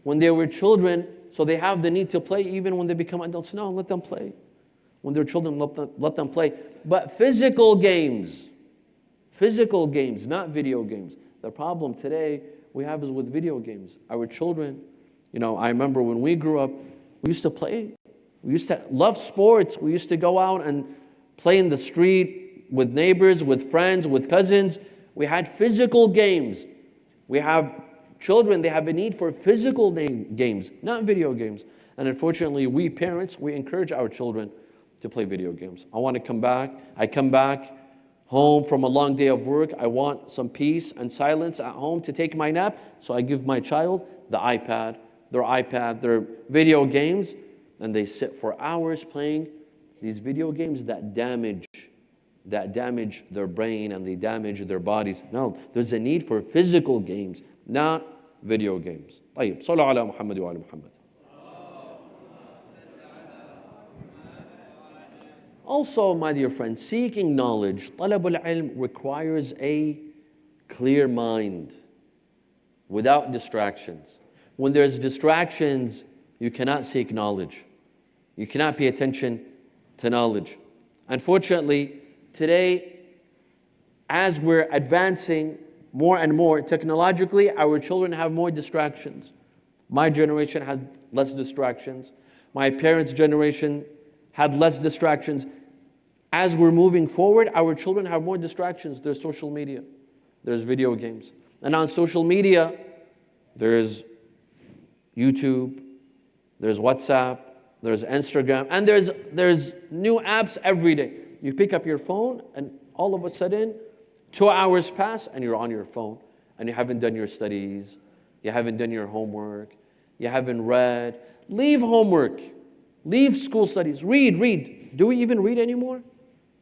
when they were children, so they have the need to play even when they become adults. No, let them play. When they're children, let them play. But physical games, not video games. The problem today we have is with video games. Our children, I remember when we grew up, we used to play. We used to love sports. We used to go out and play in the street with neighbors, with friends, with cousins. We had physical games. We have children, they have a need for physical games, not video games. And unfortunately, we parents, we encourage our children to play video games. I come back home from a long day of work. I want some peace and silence at home to take my nap. So I give my child the iPad, their video games, and they sit for hours playing these video games that damage their brain and they damage their bodies. No, there's a need for physical games, not video games. طيب صلوا على محمد وعلى محمد. Also, my dear friends, seeking knowledge, talabul ilm, requires a clear mind without distractions. When there's distractions, you cannot seek knowledge. You cannot pay attention to knowledge. Unfortunately, today, as we're advancing more and more technologically, our children have more distractions. My generation had less distractions. My parents' generation had less distractions. As we're moving forward, our children have more distractions. There's social media. there's video games. And on social media, there's YouTube, there's WhatsApp, there's Instagram, and there's new apps every day. You pick up your phone, and all of a sudden, 2 hours pass, and you're on your phone, and you haven't done your studies, you haven't done your homework, you haven't read. Leave homework, leave school studies, read. Do we even read anymore?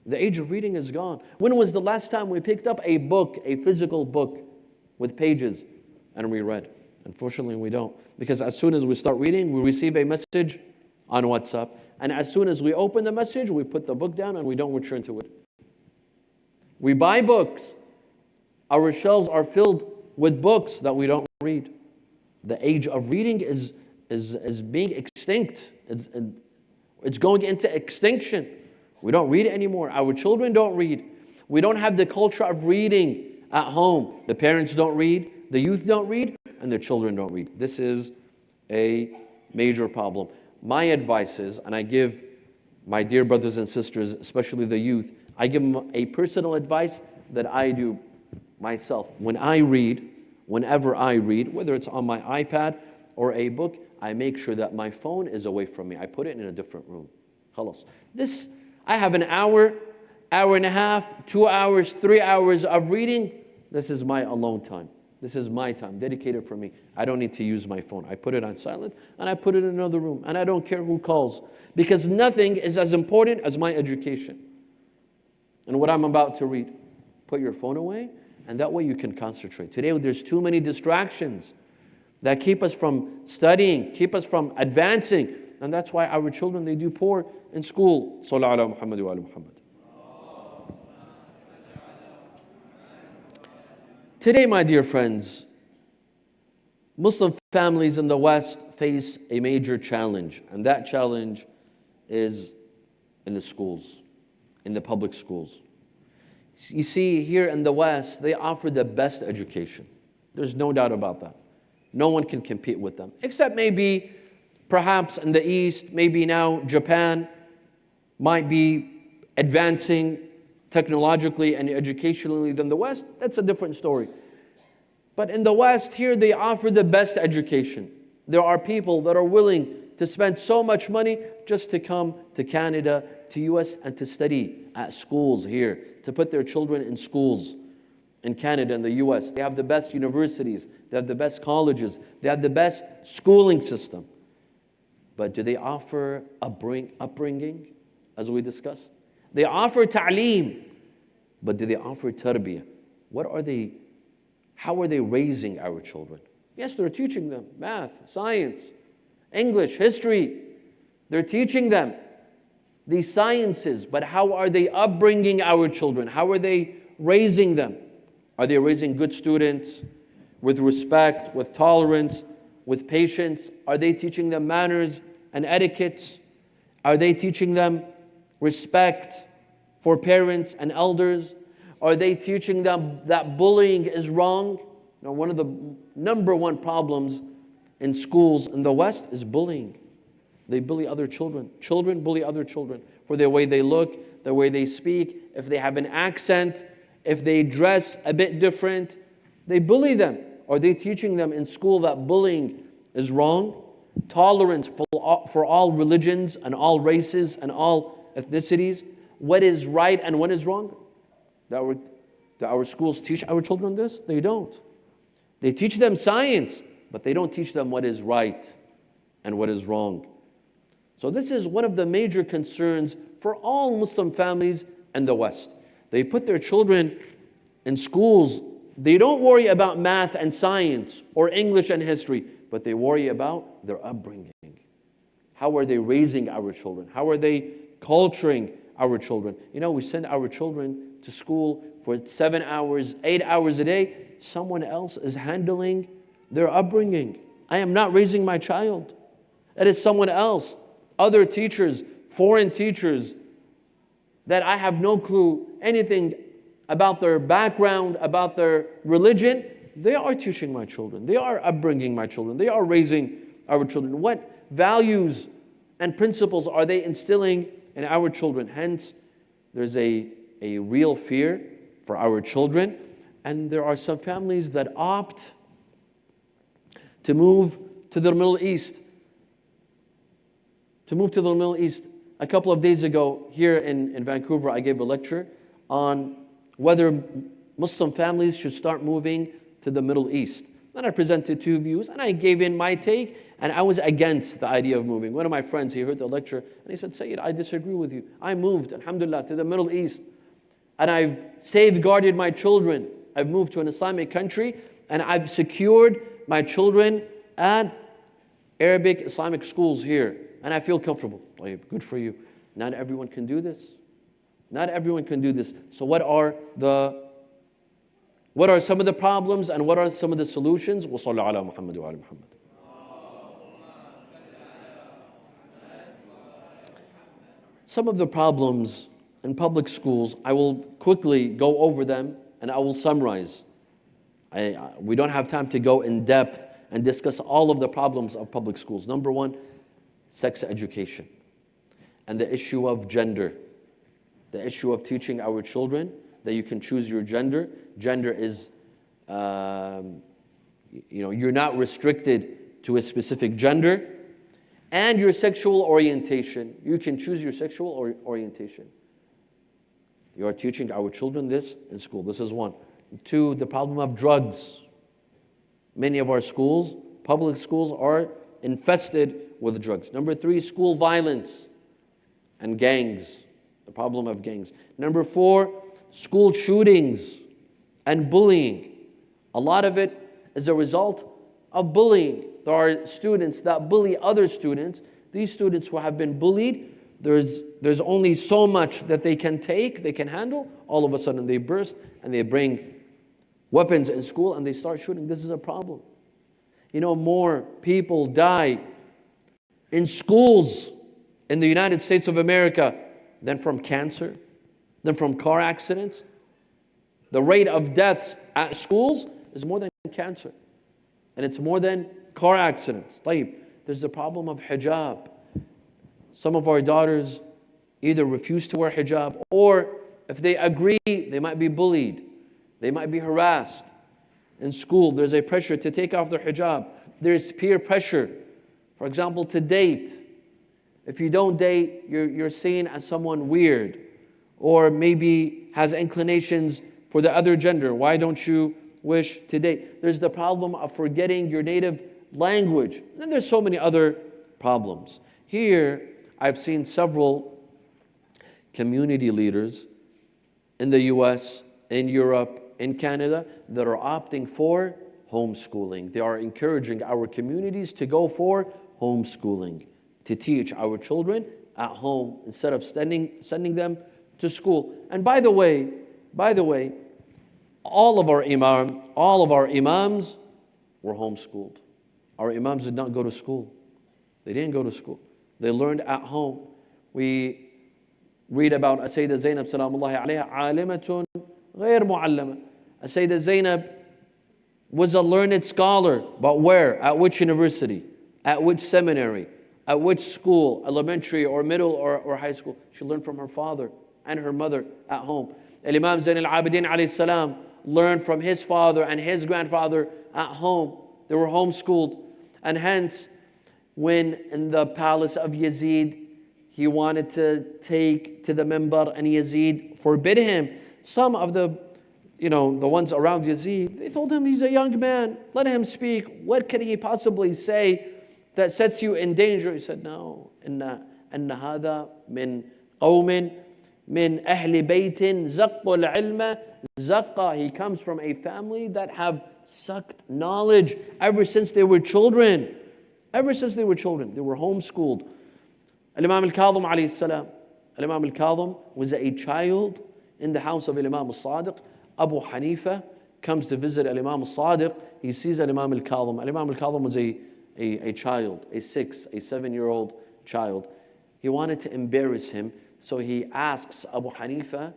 The age of reading is gone. When was the last time we picked up a book, a physical book with pages, and we read? Unfortunately, we don't. Because as soon as we start reading, we receive a message on WhatsApp. And as soon as we open the message, we put the book down and we don't return to it. We buy books. Our shelves are filled with books that we don't read. The age of reading is being extinct. It's going into extinction. We don't read anymore. Our children don't read. We don't have the culture of reading at home. The parents don't read, the youth don't read, and the children don't read. This is a major problem. My advice is, and I give my dear brothers and sisters, especially the youth, I give them a personal advice that I do myself. When I read, whenever I read, whether it's on my iPad or a book, I make sure that my phone is away from me. I put it in a different room. Khalas. I have an hour, hour and a half, 2 hours, 3 hours of reading. This is my alone time. This is my time, dedicated for me. I don't need to use my phone. I put it on silent, and I put it in another room, and I don't care who calls, because nothing is as important as my education and what I'm about to read. Put your phone away, and that way you can concentrate. Today, there's too many distractions that keep us from studying, keep us from advancing, and that's why our children, they do poor in school. Sallallahu ala Muhammad wa ala Muhammad. Today, my dear friends, Muslim families in the West face a major challenge, and that challenge is in the schools, in the public schools. You see, here in the West, they offer the best education. There's no doubt about that. No one can compete with them, except maybe, perhaps in the East, maybe now Japan might be advancing technologically and educationally than the West. That's a different story. But in the West, here they offer the best education. There are people that are willing to spend so much money just to come to Canada, to US, and to study at schools here, to put their children in schools in Canada and the US. They have the best universities, they have the best colleges, they have the best schooling system. But do they offer upbringing, as we discussed? They offer ta'aleem, but do they offer tarbiyah? How are they raising our children? Yes, they're teaching them math, science, English, history. They're teaching them these sciences, but how are they upbringing our children? How are they raising them? Are they raising good students with respect, with tolerance, with patience? Are they teaching them manners and etiquette? Are they teaching them respect for parents and elders? Are they teaching them that bullying is wrong? Now, one of the number one problems in schools in the West is bullying. They bully other children. Children bully other children for the way they look, the way they speak, if they have an accent, if they dress a bit different. They bully them. Are they teaching them in school that bullying is wrong? Tolerance for all religions and all races and all ethnicities. What is right and what is wrong? Do our schools teach our children this? They don't. They teach them science, but they don't teach them what is right and what is wrong. So this is one of the major concerns for all Muslim families in the West. They put their children in schools. They don't worry about math and science or English and history, but they worry about their upbringing. How are they raising our children? How are they culturing our children? You know, we send our children to school for 7 hours, 8 hours a day. Someone else is handling their upbringing. I am not raising my child. It is someone else. Other teachers, foreign teachers, that I have no clue anything about their background, about their religion. They are teaching my children. They are upbringing my children. They are raising our children. What values and principles are they instilling in our children? Hence, there's a real fear for our children. And there are some families that opt to move to the Middle East. To move to the Middle East. A couple of days ago, here in Vancouver, I gave a lecture on whether Muslim families should start moving to the Middle East. And I presented two views, and I gave in my take, and I was against the idea of moving. One of my friends, he heard the lecture, and he said, Syed, I disagree with you. I moved, alhamdulillah, to the Middle East, and I've safeguarded my children. I've moved to an Islamic country, and I've secured my children at Arabic Islamic schools here, and I feel comfortable. Good for you. Not everyone can do this. Not everyone can do this. So what are some of the problems and what are some of the solutions? وَصَلَّ عَلَى مُحَمَّدٍ وَعَلَى مُحَمَّدٍ. Some of the problems in public schools, I will quickly go over them and I will summarize. We don't have time to go in depth and discuss all of the problems of public schools. Number one, sex education and the issue of gender. The issue of teaching our children that you can choose your gender. Gender is, you're not restricted to a specific gender. And your sexual orientation. You can choose your sexual orientation. You are teaching our children this in school. This is one. Two, the problem of drugs. Many of our schools, public schools, are infested with drugs. Number three, school violence and gangs. The problem of gangs. Number four, school shootings and bullying. A lot of it is a result of bullying. There are students that bully other students. These students who have been bullied, there's only so much that they can take, they can handle. All of a sudden they burst and they bring weapons in school and they start shooting. This is a problem. More people die in schools in the United States of America than from cancer, than from car accidents. The rate of deaths at schools is more than cancer. And it's more than car accidents. There's the problem of hijab. Some of our daughters either refuse to wear hijab, or if they agree, they might be bullied. They might be harassed. In school, there's a pressure to take off their hijab. There's peer pressure. For example, to date. If you don't date, you're seen as someone weird, or maybe has inclinations for the other gender. Why don't you wish to date? There's the problem of forgetting your native language. And there's so many other problems. Here, I've seen several community leaders in the US, in Europe, in Canada, that are opting for homeschooling. They are encouraging our communities to go for homeschooling, to teach our children at home instead of sending them to school. And by the way, all of our imams were homeschooled. Our imams did not go to school. They didn't go to school. They learned at home. We read about Sayyidah Zainab salamullahi alayha, alimatun غير معلمة. Sayyidah Zainab was a learned scholar, but where? At which university? At which seminary? At which school? Elementary or middle or high school? She learned from her father and her mother at home. Imam Zain al-Abidin alayhi salam learned from his father and his grandfather at home. They were homeschooled. And hence, when in the palace of Yazid, he wanted to take to the minbar and Yazid forbid him, some of the ones around Yazid, they told him, he's a young man, let him speak. What can he possibly say that sets you in danger? He said, no, إن هذا من قوم من أهل بيت زقوا العلم زقا. He comes from a family that have sucked knowledge ever since they were children. Ever since they were children, they were homeschooled. Imam al-Kadhim alayhi salam. Imam al-Kadhim was a child in the house of Imam al-Sadiq. Abu Hanifa comes to visit Imam al-Sadiq. He sees Imam al-Kadhim. Imam al-Kadhim was a child, a 7-year-old child. He wanted to embarrass him, so he asks Abu Hanifa,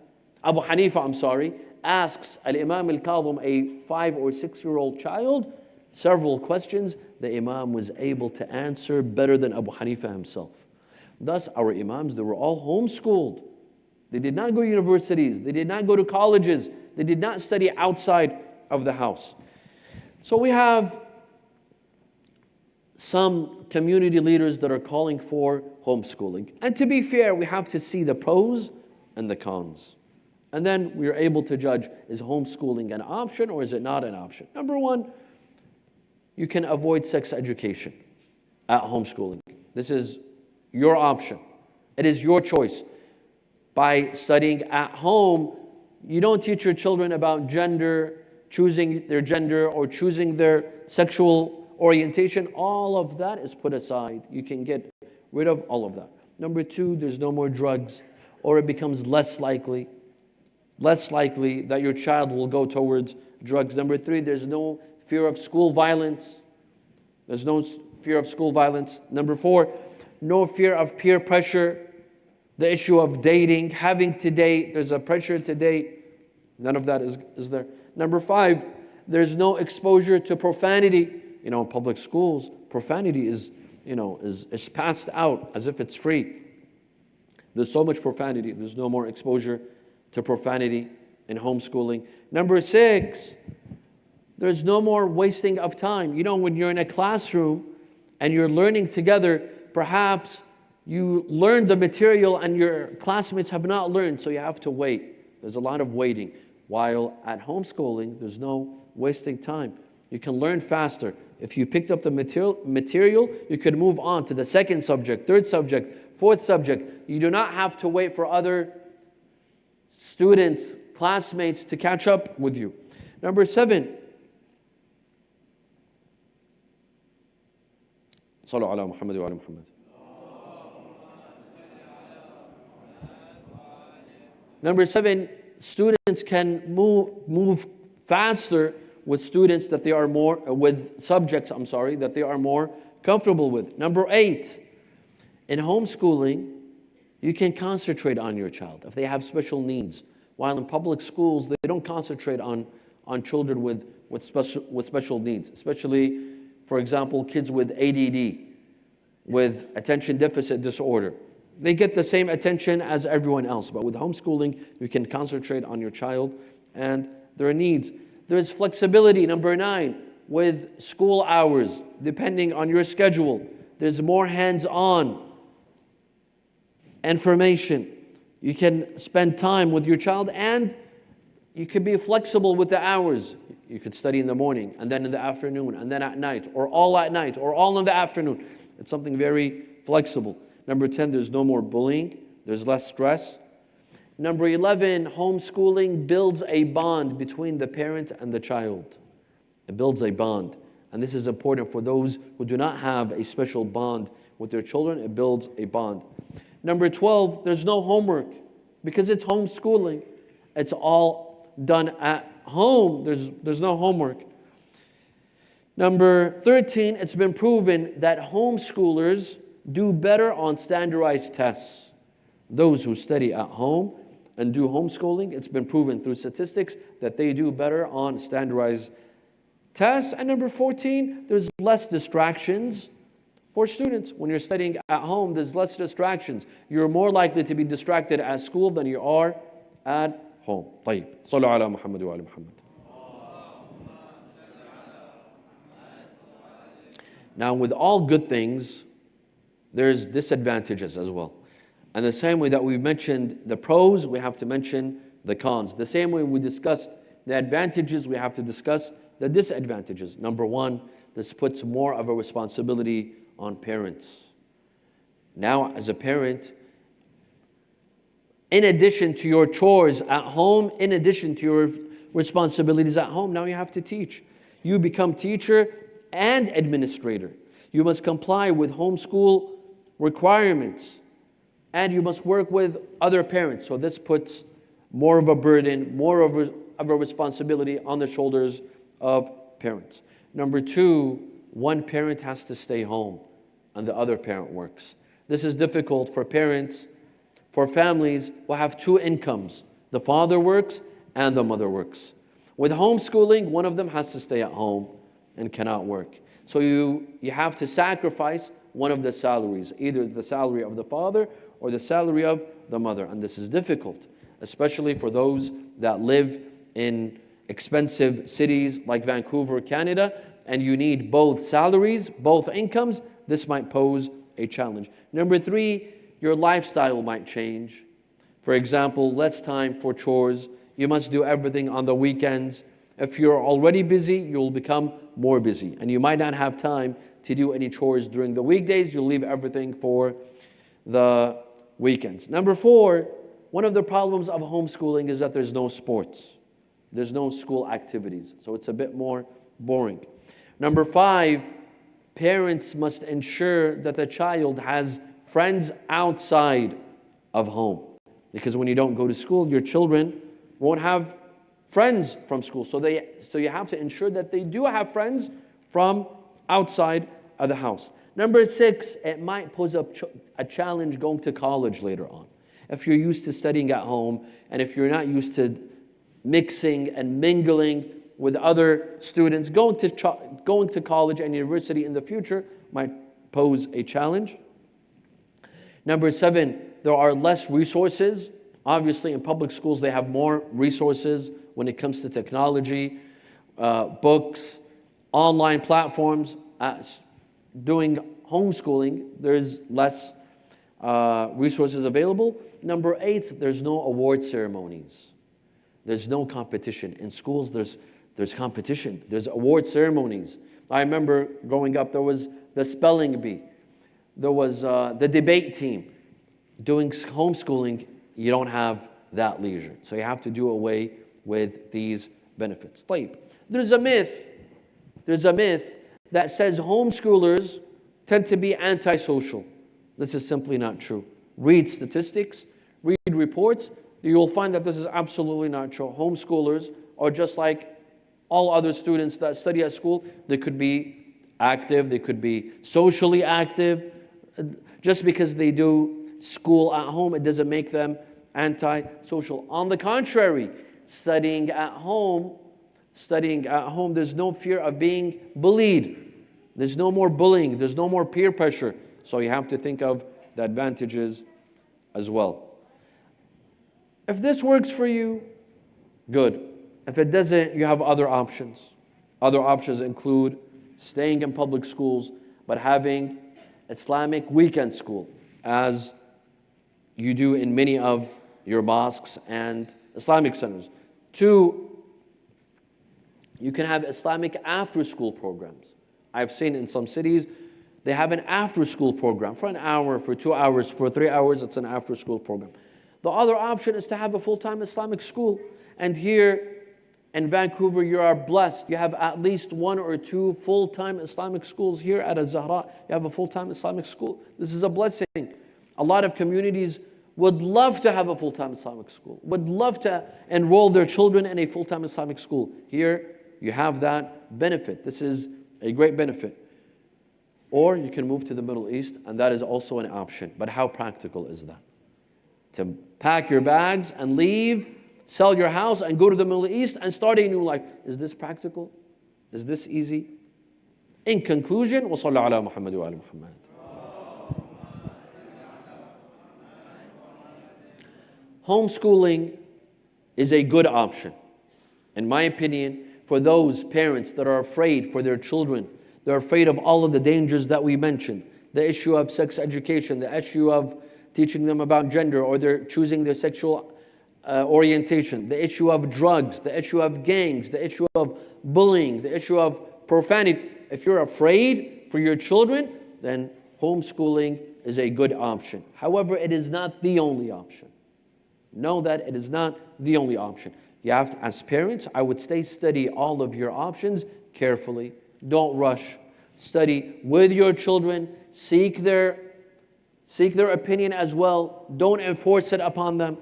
asks Imam al-Kadhim, a 5 or 6-year-old child, several questions. The Imam was able to answer better than Abu Hanifa himself. Thus, our Imams, they were all homeschooled. They did not go to universities. They did not go to colleges. They did not study outside of the house. So we have some community leaders that are calling for homeschooling. And to be fair, we have to see the pros and the cons. And then we are able to judge, is homeschooling an option or is it not an option? Number one, you can avoid sex education at homeschooling. This is your option. It is your choice. By studying at home, you don't teach your children about gender, choosing their gender or choosing their sexual orientation. All of that is put aside. You can get rid of all of that. Number two, there's no more drugs, or it becomes less likely that your child will go towards drugs. Number three, there's no fear of school violence. There's no fear of school violence. Number four, no fear of peer pressure. The issue of dating, having to date, there's a pressure to date. None of that is there. Number five, there's no exposure to profanity. In public schools, profanity is passed out as if it's free. There's so much profanity. There's no more exposure to profanity in homeschooling. Number six, there's no more wasting of time. When you're in a classroom and you're learning together, perhaps you learned the material and your classmates have not learned, so you have to wait. There's a lot of waiting. While at homeschooling, there's no wasting time. You can learn faster. If you picked up the material, you could move on to the second subject, third subject, fourth subject. You do not have to wait for other students, classmates to catch up with you. Number seven. Sallu ala Muhammad wa ala Muhammad. Number seven, students can move faster with subjects that they are more comfortable with. Number eight, in homeschooling, you can concentrate on your child if they have special needs. While in public schools, they don't concentrate on children with special needs, especially, for example, kids with ADD, with attention deficit disorder. They get the same attention as everyone else, but with homeschooling, you can concentrate on your child and their needs. There's flexibility, number nine, with school hours, depending on your schedule. There's more hands-on information. You can spend time with your child, and you can be flexible with the hours. You could study in the morning, and then in the afternoon, and then at night, or all at night, or all in the afternoon. It's something very flexible. Number 10, there's no more bullying. There's less stress. Number 11, homeschooling builds a bond between the parent and the child. It builds a bond. And this is important for those who do not have a special bond with their children. It builds a bond. Number 12, there's no homework because it's homeschooling. It's all done at home. There's no homework. Number 13, it's been proven that homeschoolers do better on standardized tests. Those who study at home and do homeschooling, it's been proven through statistics that they do better on standardized tests. And number 14, there's less distractions for students. When you're studying at home, there's less distractions. You're more likely to be distracted at school than you are at home. طيب. صلوا على محمد وعلى محمد. Now, with all good things, there's disadvantages as well. And the same way that we mentioned the pros, we have to mention the cons. The same way we discussed the advantages, we have to discuss the disadvantages. Number one, this puts more of a responsibility on parents. Now, as a parent, in addition to your chores at home, in addition to your responsibilities at home, now you have to teach. You become teacher and administrator. You must comply with homeschool requirements, and you must work with other parents. So this puts more of a burden, more of a responsibility on the shoulders of parents. Number two, one parent has to stay home and the other parent works. This is difficult for parents, for families who have two incomes. The father works and the mother works. With homeschooling, one of them has to stay at home and cannot work. So you have to sacrifice one of the salaries, either the salary of the father or the salary of the mother. And this is difficult, especially for those that live in expensive cities like Vancouver, Canada, and you need both salaries, both incomes, this might pose a challenge. Number 3, your lifestyle might change. For example, less time for chores. You must do everything on the weekends. If you're already busy, you'll become more busy. And you might not have time to do any chores during the weekdays. You'll leave everything for the weekends. Number 4, one of the problems of homeschooling is that there's no sports. There's no school activities. So it's a bit more boring. Number 5, parents must ensure that the child has friends outside of home. Because when you don't go to school, your children won't have friends from school. So you have to ensure that they do have friends from outside of the house. Number 6, it might pose a challenge going to college later on. If you're used to studying at home, and if you're not used to mixing and mingling with other students, going to college and university in the future might pose a challenge. Number 7, there are less resources. Obviously, in public schools, they have more resources when it comes to technology, books, online platforms. Doing homeschooling, there's less resources available. Number 8, there's no award ceremonies. There's no competition. In schools, there's competition. There's award ceremonies. I remember growing up, there was the spelling bee. There was the debate team. Doing homeschooling, you don't have that leisure. So you have to do away with these benefits. There's a myth that says homeschoolers tend to be antisocial. This is simply not true. Read statistics, read reports, you'll find that this is absolutely not true. Homeschoolers are just like all other students that study at school. They could be active, they could be socially active. Just because they do school at home, it doesn't make them anti-social. On the contrary, studying at home, there's no fear of being bullied. There's no more bullying. There's no more peer pressure. So you have to think of the advantages as well. If this works for you, good. If it doesn't, you have other options. Other options include staying in public schools, but having Islamic weekend school, as you do in many of your mosques and Islamic centers. 2, you can have Islamic after-school programs. I've seen in some cities, they have an after-school program for an hour, for 2 hours, for 3 hours, it's an after-school program. The other option is to have a full-time Islamic school. And here in Vancouver, you are blessed. You have at least 1 or 2 full-time Islamic schools here at Az-Zahraa. You have a full-time Islamic school. This is a blessing. A lot of communities would love to have a full-time Islamic school, would love to enroll their children in a full-time Islamic school. Here, you have that benefit. This is a great benefit. Or you can move to the Middle East, and that is also an option. But how practical is that? To pack your bags and leave, sell your house and go to the Middle East and start a new life. Is this practical? Is this easy? In conclusion, وَصَلَّى عَلَى مُحَمَّدٍ وَآلِ مُحَمَّدٍ. Homeschooling is a good option, in my opinion, for those parents that are afraid for their children. They're afraid of all of the dangers that we mentioned. The issue of sex education, the issue of teaching them about gender, or they're choosing their sexual orientation, the issue of drugs, the issue of gangs, the issue of bullying, the issue of profanity. If you're afraid for your children, then homeschooling is a good option. However, it is not the only option. Know that it is not the only option. You have to, as parents, I would study all of your options carefully. Don't rush. Study with your children. Seek their opinion as well. Don't enforce it upon them.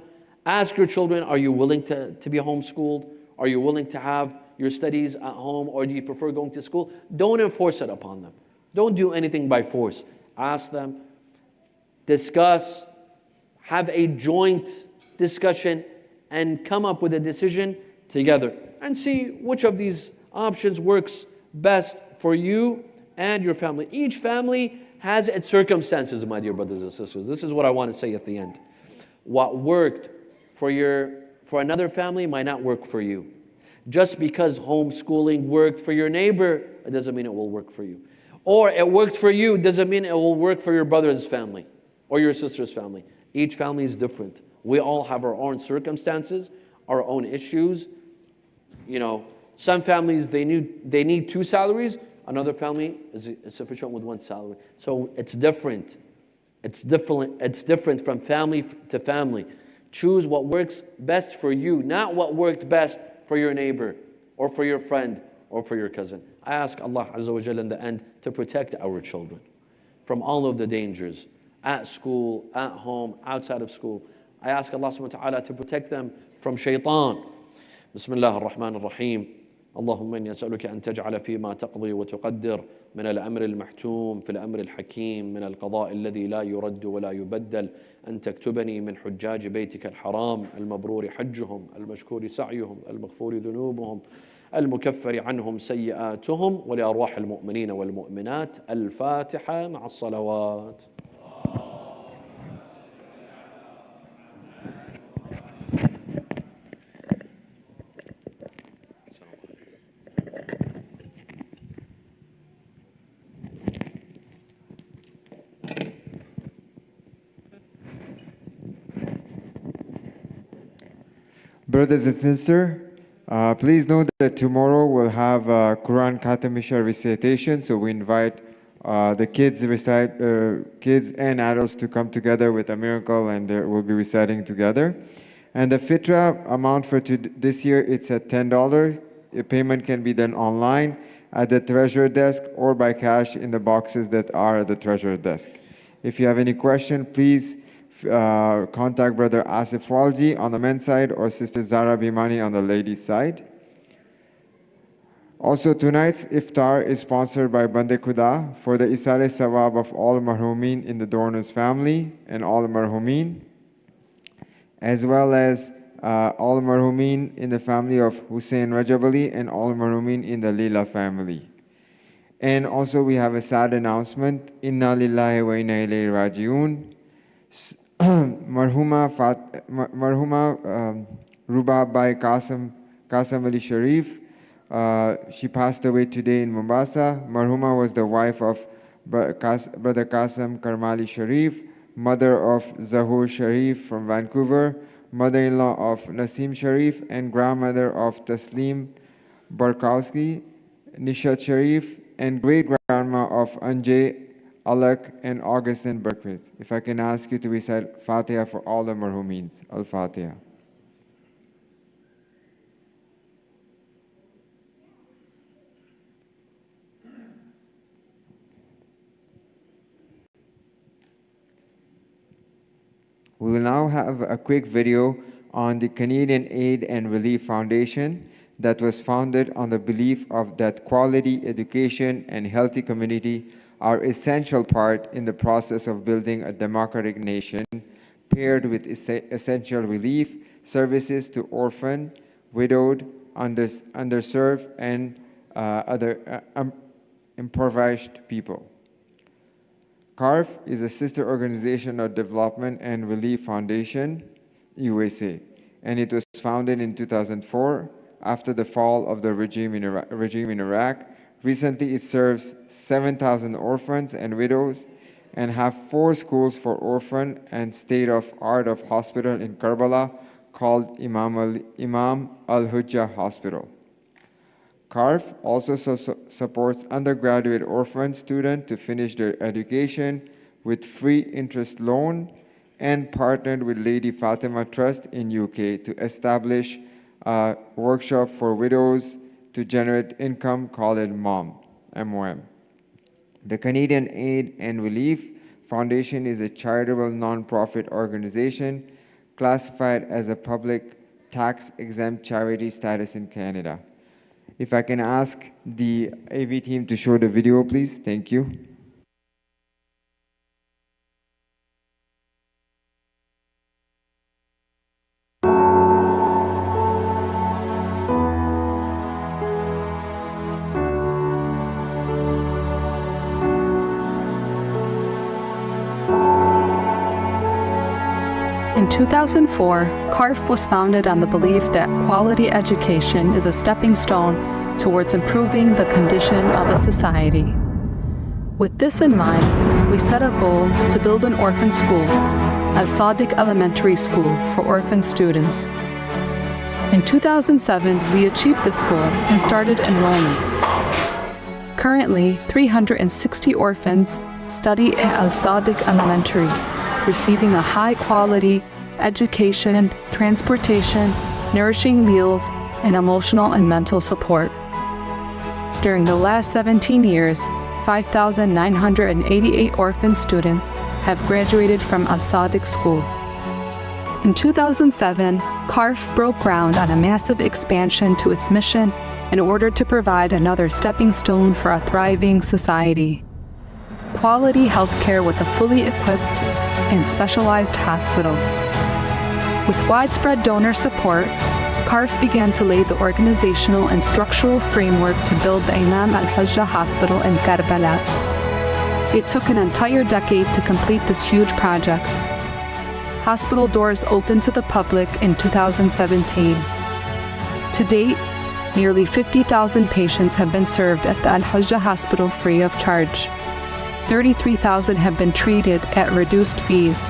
Ask your children, are you willing to be homeschooled? Are you willing to have your studies at home, or do you prefer going to school? Don't enforce it upon them. Don't do anything by force. Ask them. Discuss. Have a joint discussion and come up with a decision together and see which of these options works best for you and your family. Each family has its circumstances, my dear brothers and sisters. This is what I want to say at the end. What worked for another family might not work for you. Just because homeschooling worked for your neighbor, it doesn't mean it will work for you. Or it worked for you, doesn't mean it will work for your brother's family or your sister's family. Each family is different. We all have our own circumstances, our own issues. You know, some families, they need 2 salaries. Another family is sufficient with 1 salary. So it's different. It's different from family to family. Choose what works best for you, not what worked best for your neighbor or for your friend or for your cousin. I ask Allah Azza wa Jalla in the end to protect our children from all of the dangers at school, at home, outside of school. I ask Allah subhanahu wa ta'ala to protect them from shaitan. Bismillah ar-Rahman ar-Rahim. اللهم إني أسألك أن تجعل فيما تقضي وتقدر من الأمر المحتوم في الأمر الحكيم من القضاء الذي لا يرد ولا يبدل أن تكتبني من حجاج بيتك الحرام المبرور حجهم المشكور سعيهم المغفور ذنوبهم المكفر عنهم سيئاتهم ولأرواح المؤمنين والمؤمنات. الفاتحة مع الصلوات. Brothers and sisters, please know that tomorrow we'll have Quran Khatamisha recitation, so we invite the kids and adults to come together with a miracle, and we'll be reciting together. And the fitra amount for this year, it's at $10. A payment can be done online at the treasurer desk or by cash in the boxes that are at the treasurer desk. If you have any question, please contact Brother Asif Walji on the men's side or Sister Zahra Bimani on the ladies' side. Also, tonight's iftar is sponsored by Bande Khuda for the Isale Sawab of all marhumin in the donor's family and all marhumin, as well as all marhumin in the family of Hussein Rajabali and all marhumin in the Lila family. And also we have a sad announcement. Inna lillahi wa inna ilayhi raji'un. Marhuma Ruba Bai Qasim Ali Sharif. She passed away today in Mombasa. Marhuma was the wife of Brother Qasim Karmali Sharif, mother of Zahur Sharif from Vancouver, mother-in-law of Nasim Sharif, and grandmother of Taslim Barkowski, Nishat Sharif, and great-grandma of Anjay Alak and Augustine Berkowitz. If I can ask you to recite Fatiha for all the marhumins. Al-Fatiha. We will now have a quick video on the Canadian Aid and Relief Foundation that was founded on the belief of that quality education and healthy community are essential part in the process of building a democratic nation, paired with essential relief services to orphan, widowed, underserved, and other impoverished people. CARF is a sister organization of Development and Relief Foundation, USA, and it was founded in 2004 after the fall of the regime in Iraq. Recently, it serves 7,000 orphans and widows and have 4 schools for orphan and state-of-art hospital in Karbala called Imam Al-Hujjah Hospital. CARF also supports undergraduate orphan students to finish their education with free interest loan and partnered with Lady Fatima Trust in UK to establish a workshop for widows to generate income called MOM. The Canadian Aid and Relief Foundation is a charitable non-profit organization classified as a public tax-exempt charity status in Canada. If I can ask the AV team to show the video, please. Thank you. In 2004, CARF was founded on the belief that quality education is a stepping stone towards improving the condition of a society. With this in mind, we set a goal to build an orphan school, Al-Sadiq Elementary School for orphan students. In 2007, we achieved this goal and started enrollment. Currently, 360 orphans study at Al-Sadiq Elementary, receiving a high-quality education, transportation, nourishing meals, and emotional and mental support. During the last 17 years, 5,988 orphan students have graduated from Al-Sadiq School. In 2007, CARF broke ground on a massive expansion to its mission in order to provide another stepping stone for a thriving society. Quality healthcare with a fully equipped and specialized hospital. With widespread donor support, CARF began to lay the organizational and structural framework to build the Imam Al-Hujjah Hospital in Karbala. It took an entire decade to complete this huge project. Hospital doors opened to the public in 2017. To date, nearly 50,000 patients have been served at the Al-Hujjah Hospital free of charge. 33,000 have been treated at reduced fees,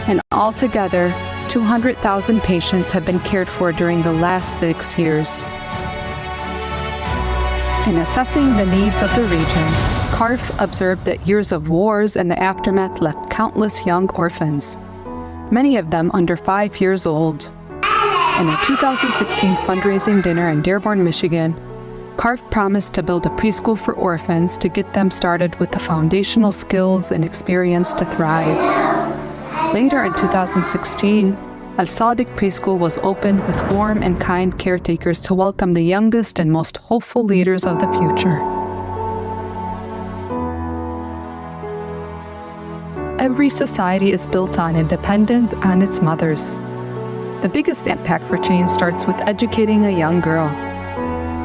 and altogether, 200,000 patients have been cared for during the last 6 years. In assessing the needs of the region, CARF observed that years of wars and the aftermath left countless young orphans, many of them under 5 years old. In a 2016 fundraising dinner in Dearborn, Michigan, CARF promised to build a preschool for orphans to get them started with the foundational skills and experience to thrive. Later in 2016, Al-Sadiq Preschool was opened with warm and kind caretakers to welcome the youngest and most hopeful leaders of the future. Every society is built on and dependent on its mothers. The biggest impact for change starts with educating a young girl.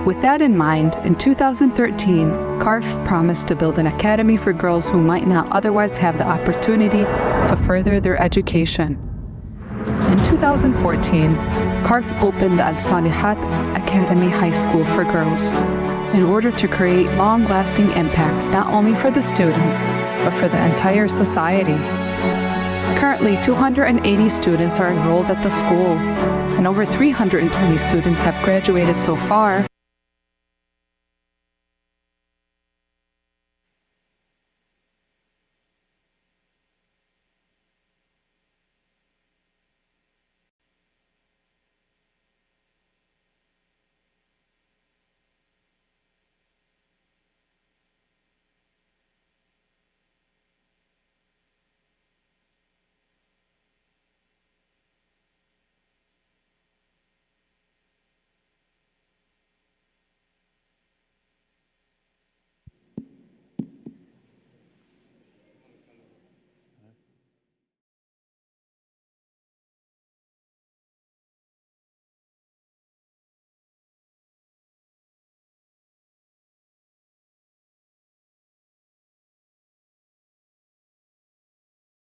With that in mind, in 2013, CARF promised to build an academy for girls who might not otherwise have the opportunity to further their education. In 2014, CARF opened the Al-Salihat Academy High School for girls in order to create long-lasting impacts not only for the students, but for the entire society. Currently, 280 students are enrolled at the school, and over 320 students have graduated so far,